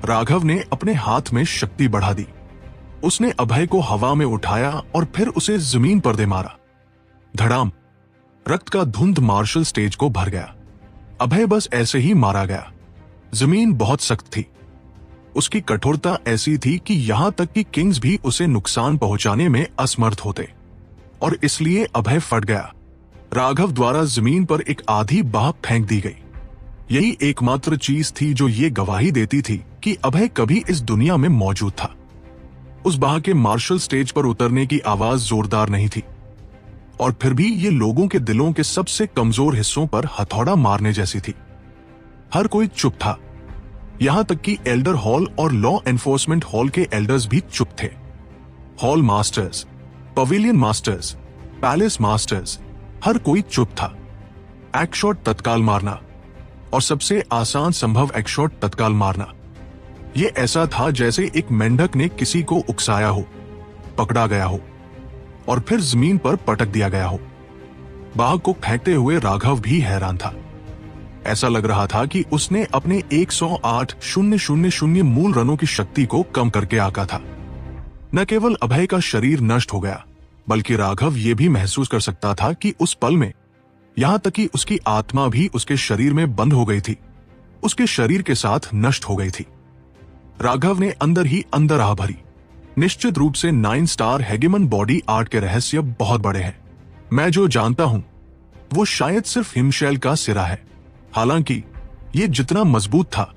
राघव ने अपने हाथ में शक्ति बढ़ा दी। उसने अभय को हवा में उठाया और फिर उसे जमीन पर दे मारा। धड़ाम। रक्त का धुंध मार्शल स्टेज को भर गया। अभय बस ऐसे ही मारा गया। जमीन बहुत सख्त थी। उसकी कठोरता ऐसी थी कि यहां तक कि किंग्स भी उसे नुकसान पहुंचाने में असमर्थ होते, और इसलिए अभय फट गया। राघव द्वारा जमीन पर एक आधी बाह फेंक दी गई। यही एकमात्र चीज थी जो ये गवाही देती थी कि अभय कभी इस दुनिया में मौजूद था। उस बाह के मार्शल स्टेज पर उतरने की आवाज जोरदार नहीं थी, और फिर भी ये लोगों के दिलों के सबसे कमजोर हिस्सों पर हथौड़ा मारने जैसी थी। हर कोई चुप था, यहां तक कि एल्डर हॉल और लॉ एनफोर्समेंट हॉल के एल्डर्स भी चुप थे। Hall masters, pavilion masters, palace masters, हर कोई चुप था। एक्शॉट तत्काल मारना, और सबसे आसान संभव एक्शॉट तत्काल मारना, यह ऐसा था जैसे एक मेंढक ने किसी को उकसाया हो, पकड़ा गया हो और फिर जमीन पर पटक दिया गया हो। बाघ को फेंकते हुए राघव भी हैरान था। ऐसा लग रहा था कि उसने अपने 108,000 मूल रनों की शक्ति को कम करके आका था। न केवल अभय का शरीर नष्ट हो गया, बल्कि राघव यह भी महसूस कर सकता था कि उस पल में, यहां तक कि उसकी आत्मा भी उसके शरीर में बंद हो गई थी, उसके शरीर के साथ नष्ट हो गई थी। राघव ने अंदर ही अंदर आह भरी। निश्चित रूप से 9 स्टार हेगेमन बॉडी आर्ट के रहस्य बहुत बड़े हैं। मैं जो जानता हूं वो शायद सिर्फ हिमशैल का सिरा है। हालांकि ये जितना मजबूत था,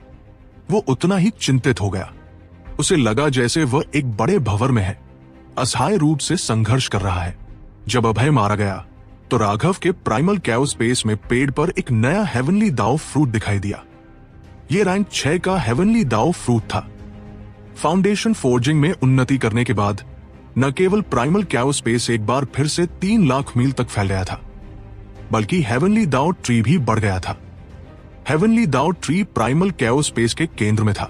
वो उतना ही चिंतित हो गया। उसे लगा जैसे वह एक बड़े भंवर में है, असहाय रूप से संघर्ष कर रहा है। जब अभय मारा गया तो राघव के प्राइमल कैओस स्पेस में पेड़ पर एक नया हेवनली दाव फ्रूट दिखाई दिया। यह रैंक 6 का हेवनली दाव फ्रूट था। फाउंडेशन फोर्जिंग में उन्नति करने के बाद न केवल प्राइमल कैओस स्पेस एक बार फिर से 3 लाख मील तक फैल गया था, बल्कि हेवनली दाव ट्री भी बढ़ गया था। हेवनली दाव ट्री प्राइमल कैओस स्पेस के केंद्र में था,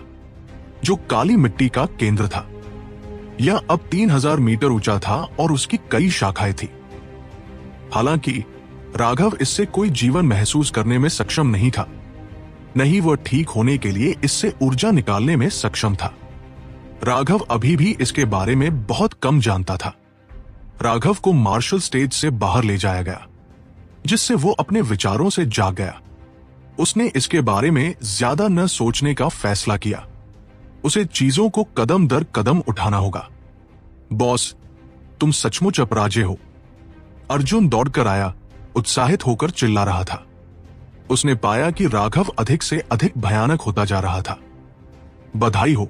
जो काली मिट्टी का केंद्र था। यह अब 3000 मीटर ऊंचा था और उसकी कई शाखाएं थी। हालांकि राघव इससे कोई जीवन महसूस करने में सक्षम नहीं था, नहीं वह ठीक होने के लिए इससे ऊर्जा निकालने में सक्षम था। राघव अभी भी इसके बारे में बहुत कम जानता था। राघव को मार्शल स्टेज से बाहर ले जाया गया, जिससे वो अपने विचारों से जाग गया। उसने इसके बारे में ज्यादा न सोचने का फैसला किया। उसे चीजों को कदम दर कदम उठाना होगा। बॉस, तुम सचमुच अपराजे हो। अर्जुन दौड़कर आया, उत्साहित होकर चिल्ला रहा था। उसने पाया कि राघव अधिक से अधिक भयानक होता जा रहा था। बधाई हो।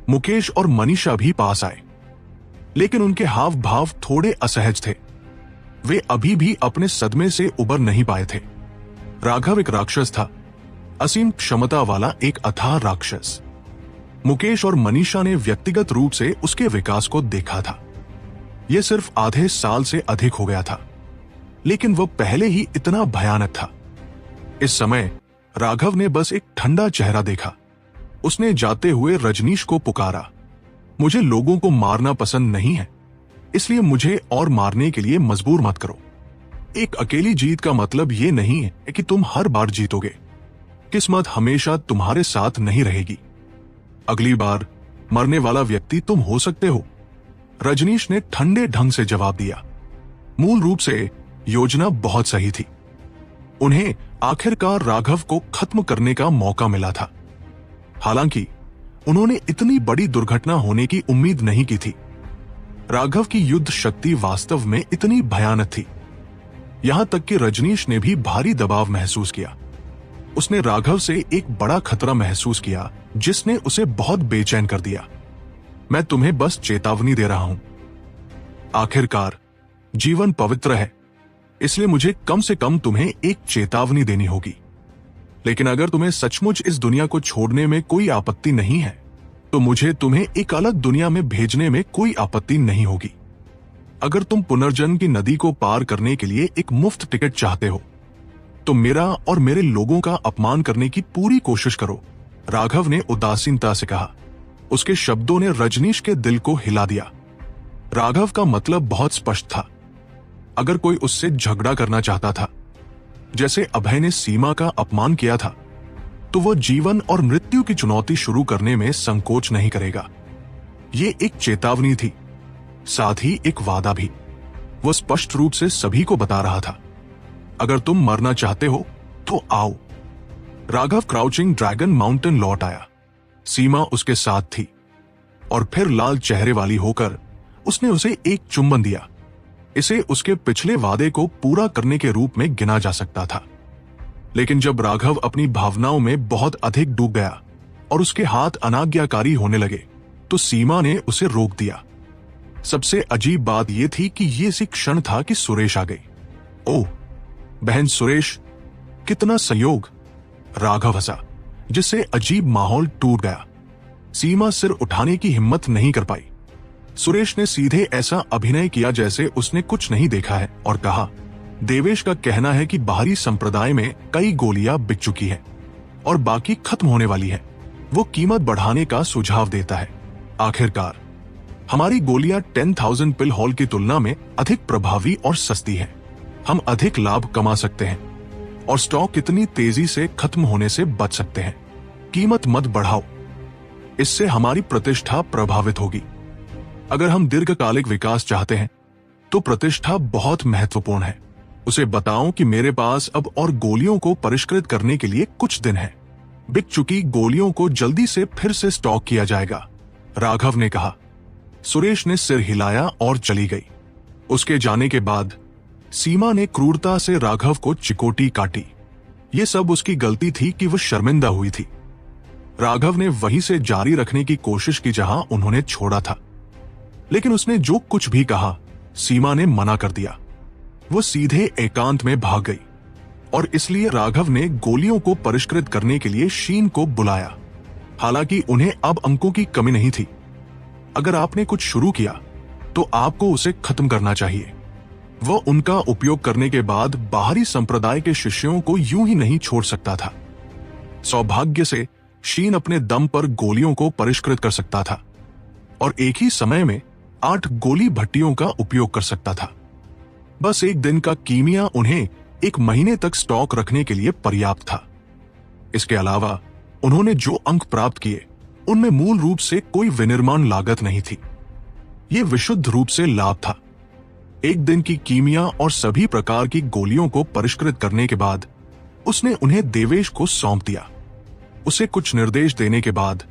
मुकेश और मनीषा भी पास आए, लेकिन उनके हाव भाव थोड़े असहज थे। वे अभी भी अपने सदमे से उबर नहीं पाए थे। राघव एक राक्षस था, असीम क्षमता वाला एक अथाह राक्षस। मुकेश और मनीषा ने व्यक्तिगत रूप से उसके विकास को देखा था। यह सिर्फ आधे साल से अधिक हो गया था, लेकिन वह पहले ही इतना भयानक था। इस समय राघव ने बस एक ठंडा चेहरा देखा। उसने जाते हुए रजनीश को पुकारा, मुझे लोगों को मारना पसंद नहीं है, इसलिए मुझे और मारने के लिए मजबूर मत करो। एक अकेली जीत का मतलब यह नहीं है कि तुम हर बार जीतोगे। किस्मत हमेशा तुम्हारे साथ नहीं रहेगी। अगली बार मरने वाला व्यक्ति तुम हो सकते हो, रजनीश ने ठंडे ढंग से जवाब दिया। मूल रूप से योजना बहुत सही थी। उन्हें आखिरकार राघव को खत्म करने का मौका मिला था। हालांकि उन्होंने इतनी बड़ी दुर्घटना होने की उम्मीद नहीं की थी। राघव की युद्ध शक्ति वास्तव में इतनी भयानक थी, यहां तक कि रजनीश ने भी भारी दबाव महसूस किया। उसने राघव से एक बड़ा खतरा महसूस किया जिसने उसे बहुत बेचैन कर दिया। मैं तुम्हें बस चेतावनी दे रहा हूं। आखिरकार जीवन पवित्र है, इसलिए मुझे कम से कम तुम्हें एक चेतावनी देनी होगी। लेकिन अगर तुम्हें सचमुच इस दुनिया को छोड़ने में कोई आपत्ति नहीं है, तो मुझे तुम्हें एक अलग दुनिया में भेजने में कोई आपत्ति नहीं होगी। अगर तुम पुनर्जन्म की नदी को पार करने के लिए एक मुफ्त टिकट चाहते हो, तो मेरा और मेरे लोगों का अपमान करने की पूरी कोशिश करो, राघव ने उदासीनता से कहा। उसके शब्दों ने रजनीश के दिल को हिला दिया। राघव का मतलब बहुत स्पष्ट था। अगर कोई उससे झगड़ा करना चाहता था, जैसे अभय ने सीमा का अपमान किया था, तो वो जीवन और मृत्यु की चुनौती शुरू करने में संकोच नहीं करेगा। ये एक चेतावनी थी, साथ ही एक वादा भी। वो स्पष्ट रूप से सभी को बता रहा था, अगर तुम मरना चाहते हो तो आओ। राघव क्राउचिंग ड्रैगन माउंटेन लौट आया। सीमा उसके साथ थी और फिर लाल चेहरे वाली होकर उसने उसे एक चुंबन दिया। इसे उसके पिछले वादे को पूरा करने के रूप में गिना जा सकता था। लेकिन जब राघव अपनी भावनाओं में बहुत अधिक डूब गया और उसके हाथ अनाज्ञाकारी होने लगे, तो सीमा ने उसे रोक दिया। सबसे अजीब बात यह थी कि यह इसी क्षण था कि सुरेश आ गई। ओह बहन सुरेश, कितना संयोग, राघव हंसा, जिससे अजीब माहौल टूट गया। सीमा सिर उठाने की हिम्मत नहीं कर पाई। सुरेश ने सीधे ऐसा अभिनय किया जैसे उसने कुछ नहीं देखा है और कहा, देवेश का कहना है कि बाहरी संप्रदाय में कई गोलियां बिक चुकी है और बाकी खत्म होने वाली है। वो कीमत बढ़ाने का सुझाव देता है। आखिरकार हमारी गोलियां 10,000 पिल हॉल की तुलना में अधिक प्रभावी और सस्ती है। हम अधिक लाभ कमा सकते हैं और स्टॉक कितनी तेजी से खत्म होने से बच सकते हैं। कीमत मत बढ़ाओ, इससे हमारी प्रतिष्ठा प्रभावित होगी। अगर हम दीर्घकालिक विकास चाहते हैं तो प्रतिष्ठा बहुत महत्वपूर्ण है। उसे बताओ कि मेरे पास अब और गोलियों को परिष्कृत करने के लिए कुछ दिन है। बिक चुकी गोलियों को जल्दी से फिर से स्टॉक किया जाएगा, राघव ने कहा। सुरेश ने सिर हिलाया और चली गई। उसके जाने के बाद सीमा ने क्रूरता से राघव को चिकोटी काटी। ये सब उसकी गलती थी कि वह शर्मिंदा हुई थी। राघव ने वहीं से जारी रखने की कोशिश की जहां उन्होंने छोड़ा था, लेकिन उसने जो कुछ भी कहा सीमा ने मना कर दिया। वो सीधे एकांत में भाग गई और इसलिए राघव ने गोलियों को परिष्कृत करने के लिए शीन को बुलाया। हालांकि उन्हें अब अंकों की कमी नहीं थी। अगर आपने कुछ शुरू किया तो आपको उसे खत्म करना चाहिए। वह उनका उपयोग करने के बाद बाहरी संप्रदाय के शिष्यों को यूं ही नहीं छोड़ सकता था। सौभाग्य से शीन अपने दम पर गोलियों को परिष्कृत कर सकता था और एक ही समय में 8 गोली भट्टियों का उपयोग कर सकता था। बस एक दिन का कीमिया उन्हें 1 महीने तक स्टॉक रखने के लिए पर्याप्त था। इसके अलावा उन्होंने जो अंक प्राप्त किए उनमें मूल रूप से कोई विनिर्माण लागत नहीं थी। यह विशुद्ध रूप से लाभ था। एक दिन की कीमिया और सभी प्रकार की गोलियों को परिष्कृत करने के बाद उसने उन्हें देवेश को सौंप दिया। उसे कुछ निर्देश देने के बाद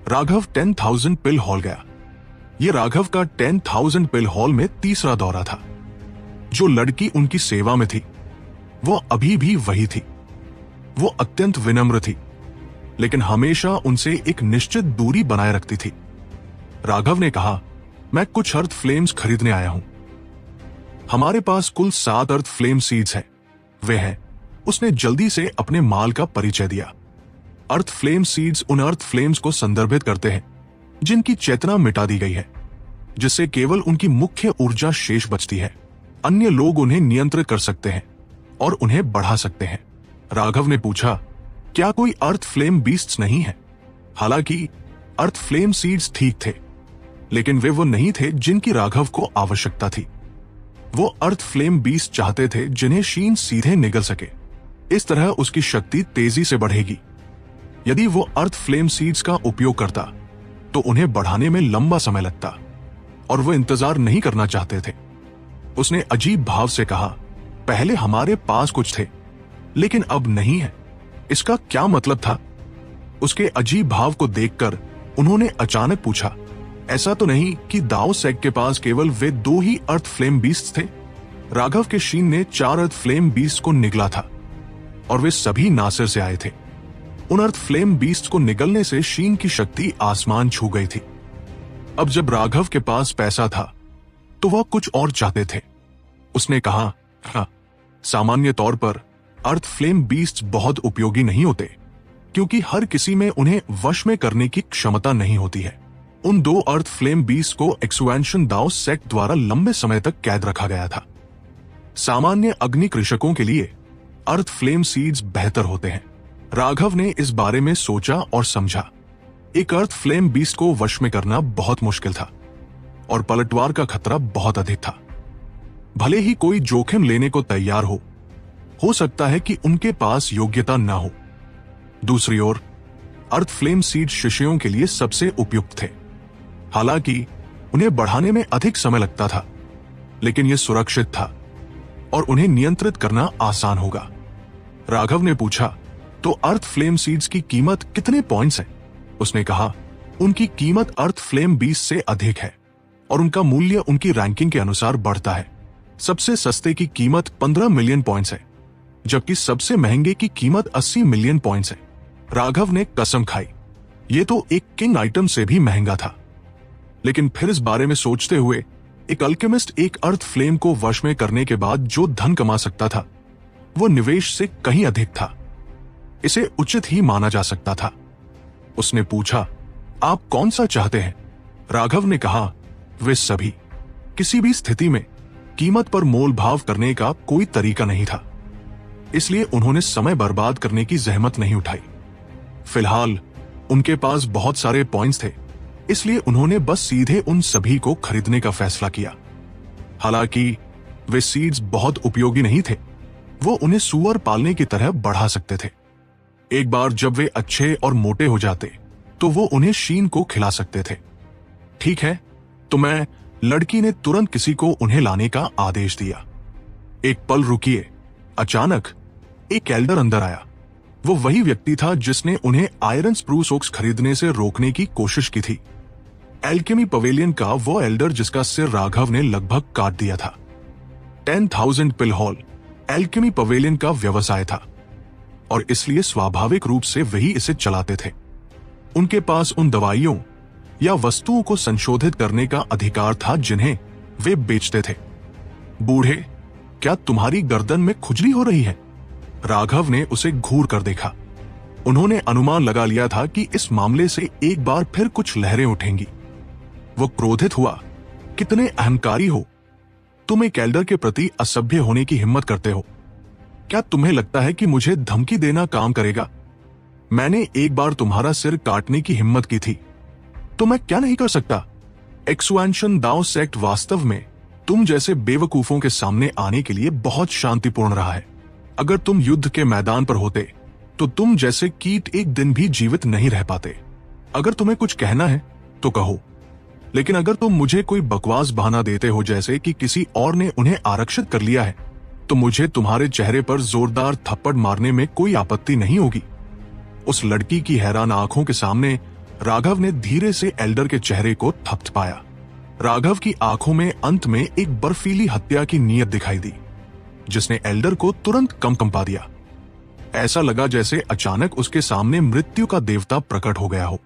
राघव 10,000 पिल हॉल गया। यह राघव का 10,000 पिल हॉल में तीसरा दौरा था। जो लड़की उनकी सेवा में थी वो अभी भी वही थी। वो अत्यंत विनम्र थी, लेकिन हमेशा उनसे एक निश्चित दूरी बनाए रखती थी। राघव ने कहा, मैं कुछ अर्थ फ्लेम्स खरीदने आया हूं। हमारे पास कुल 7 अर्थ फ्लेम सीड्स हैं। वे हैं। उसने जल्दी से अपने माल का परिचय दिया। अर्थ फ्लेम सीड्स उन अर्थ फ्लेम्स को संदर्भित करते हैं जिनकी चेतना मिटा दी गई है, जिससे केवल उनकी मुख्य ऊर्जा शेष बचती है। अन्य लोग उन्हें नियंत्रित कर सकते हैं और उन्हें बढ़ा सकते हैं। राघव ने पूछा, क्या कोई अर्थ फ्लेम बीस्ट्स नहीं है? हालांकि अर्थ फ्लेम सीड्स ठीक थे, लेकिन वे वो नहीं थे जिनकी राघव को आवश्यकता थी। वो अर्थ फ्लेम बीस्ट चाहते थे जिन्हें शीन सीधे निगल सके। इस तरह उसकी शक्ति तेजी से बढ़ेगी। यदि वो अर्थ फ्लेम सीड्स का उपयोग करता तो उन्हें बढ़ाने में लंबा समय लगता और वो इंतजार नहीं करना चाहते थे। उसने अजीब भाव से कहा, पहले हमारे पास कुछ थे, लेकिन अब नहीं है। इसका क्या मतलब था? उसके अजीब भाव को देखकर उन्होंने अचानक पूछा, ऐसा तो नहीं कि दाओ सेक के पास केवल वे 2 ही अर्थ फ्लेम बीस्ट थे? राघव के शीन ने 4 अर्थ फ्लेम बीस्ट को निगला था और वे सभी नासिर से आए थे। उन अर्थ फ्लेम बीस्ट को निगलने से शीन की शक्ति आसमान छू गई थी। अब जब राघव के पास पैसा था तो वह कुछ और चाहते थे। उसने कहा, हाँ, सामान्य तौर पर अर्थ फ्लेम बीस्ट बहुत उपयोगी नहीं होते, क्योंकि हर किसी में उन्हें वश में करने की क्षमता नहीं होती है। उन 2 अर्थ फ्लेम बीस्ट को एक्सुएंशन दाओ सेक द्वारा लंबे समय तक कैद रखा गया था। सामान्य अग्नि कृषकों के लिए अर्थ फ्लेम सीड्स बेहतर होते हैं। राघव ने इस बारे में सोचा और समझा। एक अर्थ फ्लेम बीस्ट को वश में करना बहुत मुश्किल था और पलटवार का खतरा बहुत अधिक था। भले ही कोई जोखिम लेने को तैयार हो सकता है कि उनके पास योग्यता न हो। दूसरी ओर अर्थ फ्लेम सीड शिष्यों के लिए सबसे उपयुक्त थे। हालांकि उन्हें बढ़ाने में अधिक समय लगता था, लेकिन यह सुरक्षित था और उन्हें नियंत्रित करना आसान होगा। राघव ने पूछा, तो अर्थ फ्लेम सीड्स की कीमत कितने पॉइंट्स है? उसने कहा, उनकी कीमत अर्थ फ्लेम बीस्ट से अधिक है और उनका मूल्य उनकी रैंकिंग के अनुसार बढ़ता है। सबसे सस्ते की कीमत 15 मिलियन पॉइंट्स है, जबकि सबसे महंगे की कीमत 80 मिलियन पॉइंट्स है। राघव ने कसम खाई, ये तो एक किंग आइटम से भी महंगा था। लेकिन फिर इस बारे में सोचते हुए एक अल्केमिस्ट एक अर्थ फ्लेम को वश में करने के बाद जो धन कमा सकता था, वो निवेश से कहीं अधिक था। इसे उचित ही माना जा सकता था। उसने पूछा, आप कौन सा चाहते हैं? राघव ने कहा, वे सभी। किसी भी स्थिति में कीमत पर मोल भाव करने का कोई तरीका नहीं था, इसलिए उन्होंने समय बर्बाद करने की जहमत नहीं उठाई। फिलहाल उनके पास बहुत सारे पॉइंट्स थे, इसलिए उन्होंने बस सीधे उन सभी को खरीदने का फैसला किया। हालांकि वे सीड्स बहुत उपयोगी नहीं थे, वो उन्हें सूअर पालने की तरह बढ़ा सकते थे। एक बार जब वे अच्छे और मोटे हो जाते तो वो उन्हें शीन को खिला सकते थे। ठीक है, तो लड़की ने तुरंत किसी को उन्हें लाने का आदेश दिया। एक पल रुकिए, अचानक एक एल्डर अंदर आया। वो वही व्यक्ति था जिसने उन्हें आयरन स्प्रूस ओक्स खरीदने से रोकने की कोशिश की थी। एल्केमी पवेलियन का वो एल्डर जिसका सिर राघव ने लगभग काट दिया था। 10,000 पिल हॉल एल्केमी पवेलियन का व्यवसाय था और इसलिए स्वाभाविक रूप से वही इसे चलाते थे। उनके पास उन दवाइयों या वस्तुओं को संशोधित करने का अधिकार था जिन्हें वे बेचते थे। बूढ़े, क्या तुम्हारी गर्दन में खुजली हो रही है? राघव ने उसे घूर कर देखा। उन्होंने अनुमान लगा लिया था कि इस मामले से एक बार फिर कुछ लहरें उठेंगी। वो क्रोधित हुआ, कितने अहंकारी हो तुम, एक एल्डर के प्रति असभ्य होने की हिम्मत करते हो। क्या तुम्हें लगता है कि मुझे धमकी देना काम करेगा? मैंने एक बार तुम्हारा सिर काटने की हिम्मत की थी, तो मैं क्या नहीं कर सकता? एक्सुएंशन दाओ सेक्ट वास्तव में तुम जैसे बेवकूफों के सामने आने के लिए बहुत शांतिपूर्ण रहा है। अगर तुम युद्ध के मैदान पर होते तो तुम जैसे कीट एक दिन भी जीवित नहीं रह पाते। अगर तुम्हें कुछ कहना है तो कहो, लेकिन अगर तुम मुझे कोई बकवास बहाना देते हो जैसे कि किसी और ने उन्हें आरक्षित कर लिया है, तो मुझे तुम्हारे चेहरे पर जोरदार थप्पड़ मारने में कोई आपत्ति नहीं होगी। उस लड़की की हैरान आंखों के सामने राघव ने धीरे से एल्डर के चेहरे को थपथपाया। राघव की आंखों में अंत में एक बर्फीली हत्या की नीयत दिखाई दी, जिसने एल्डर को तुरंत कंपा दिया। ऐसा लगा जैसे अचानक उसके सामने मृत्यु का देवता प्रकट हो गया हो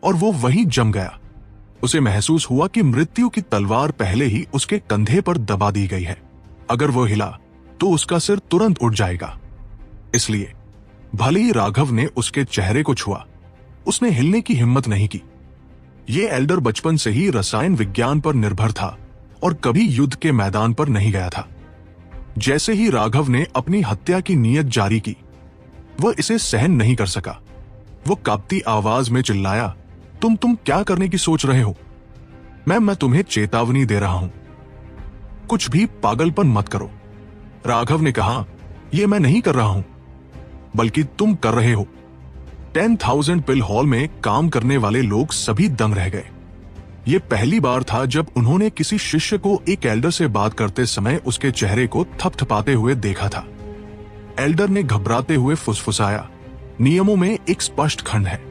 और वो वहीं जम गया। उसे महसूस हुआ कि मृत्यु की तलवार पहले ही उसके कंधे पर दबा दी गई है। अगर वो हिला तो उसका सिर तुरंत उठ जाएगा। इसलिए भले ही राघव ने उसके चेहरे को छुआ, उसने हिलने की हिम्मत नहीं की। ये एल्डर बचपन से ही रसायन विज्ञान पर निर्भर था और कभी युद्ध के मैदान पर नहीं गया था। जैसे ही राघव ने अपनी हत्या की नीयत जारी की, वह इसे सहन नहीं कर सका। वो कांपती आवाज में चिल्लाया, तुम क्या करने की सोच रहे हो? मैं तुम्हें चेतावनी दे रहा हूं, कुछ भी पागलपन मत करो। राघव ने कहा, यह मैं नहीं कर रहा हूं, बल्कि तुम कर रहे हो। 10,000 पिल हॉल में काम करने वाले लोग सभी दंग रह गए। ये पहली बार था जब उन्होंने किसी शिष्य को एक एल्डर से बात करते समय उसके चेहरे को थपथपाते हुए देखा था। एल्डर ने घबराते हुए फुसफुसाया, नियमों में एक स्पष्ट खंड है।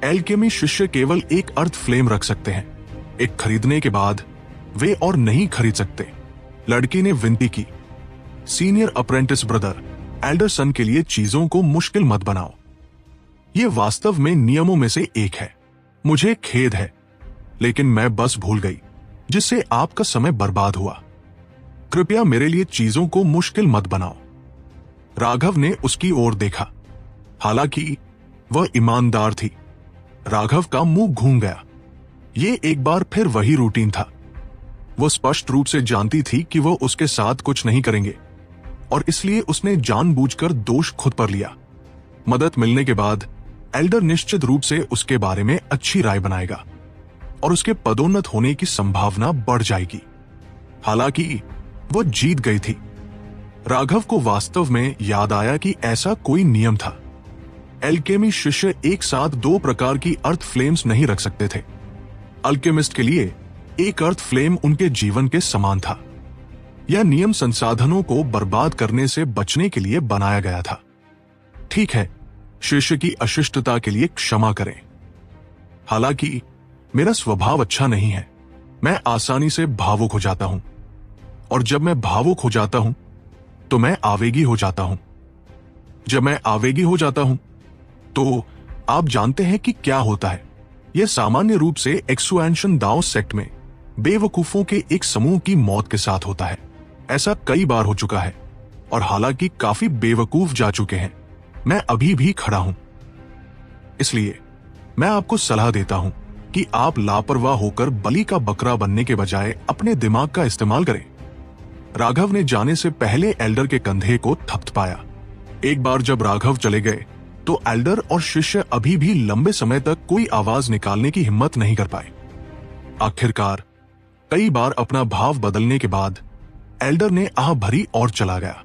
एल्केमी शिष्य केवल एक अर्थ फ्लेम रख सकते हैं। एक खरीदने के बाद वे और नहीं खरीद सकते। लड़की ने विनती की, सीनियर अप्रेंटिस ब्रदर, एल्डरसन के लिए चीजों को मुश्किल मत बनाओ। ये वास्तव में नियमों में से एक है। मुझे खेद है, लेकिन मैं बस भूल गई, जिससे आपका समय बर्बाद हुआ। कृपया मेरे लिए चीजों को मुश्किल मत बनाओ। राघव ने उसकी ओर देखा। हालांकि वह ईमानदार थी। राघव का मुंह घूम गया। ये एक बार फिर वही रूटीन था। वो स्पष्ट रूप से जानती थी कि वो उसके साथ कुछ नहीं करेंगे, और इसलिए उसने जानबूझकर दोष खुद पर लिया। मदद मिलने के बाद एल्डर निश्चित रूप से उसके बारे में अच्छी राय बनाएगा और उसके पदोन्नत होने की संभावना बढ़ जाएगी। हालांकि वो जीत गई थी। राघव को वास्तव में याद आया कि ऐसा कोई नियम था। एल्केमी शिष्य एक साथ दो प्रकार की अर्थ फ्लेम्स नहीं रख सकते थे। अल्केमिस्ट के लिए एक अर्थ फ्लेम उनके जीवन के समान था। यह नियम संसाधनों को बर्बाद करने से बचने के लिए बनाया गया था। ठीक है, शिष्य की अशिष्टता के लिए क्षमा करें। हालांकि मेरा स्वभाव अच्छा नहीं है। मैं आसानी से भावुक हो जाता हूं, और जब मैं भावुक हो जाता हूं तो मैं आवेगी हो जाता हूं। जब मैं आवेगी हो जाता हूं तो आप जानते हैं कि क्या होता है। यह सामान्य रूप से एक्सुएंशन दाओ सेक्ट में बेवकूफों के एक समूह की मौत के साथ होता है। ऐसा कई बार हो चुका है, और हालांकि काफी बेवकूफ जा चुके हैं, मैं अभी भी खड़ा हूं। इसलिए मैं आपको सलाह देता हूं कि आप लापरवाह होकर बलि का बकरा बनने के बजाय अपने दिमाग का इस्तेमाल करें। राघव ने जाने से पहले एल्डर के कंधे को थपथपाया। एक बार जब राघव चले गए तो एल्डर और शिष्य अभी भी लंबे समय तक कोई आवाज निकालने की हिम्मत नहीं कर पाए। आखिरकार कई बार अपना भाव बदलने के बाद एल्डर ने आह भरी और चला गया।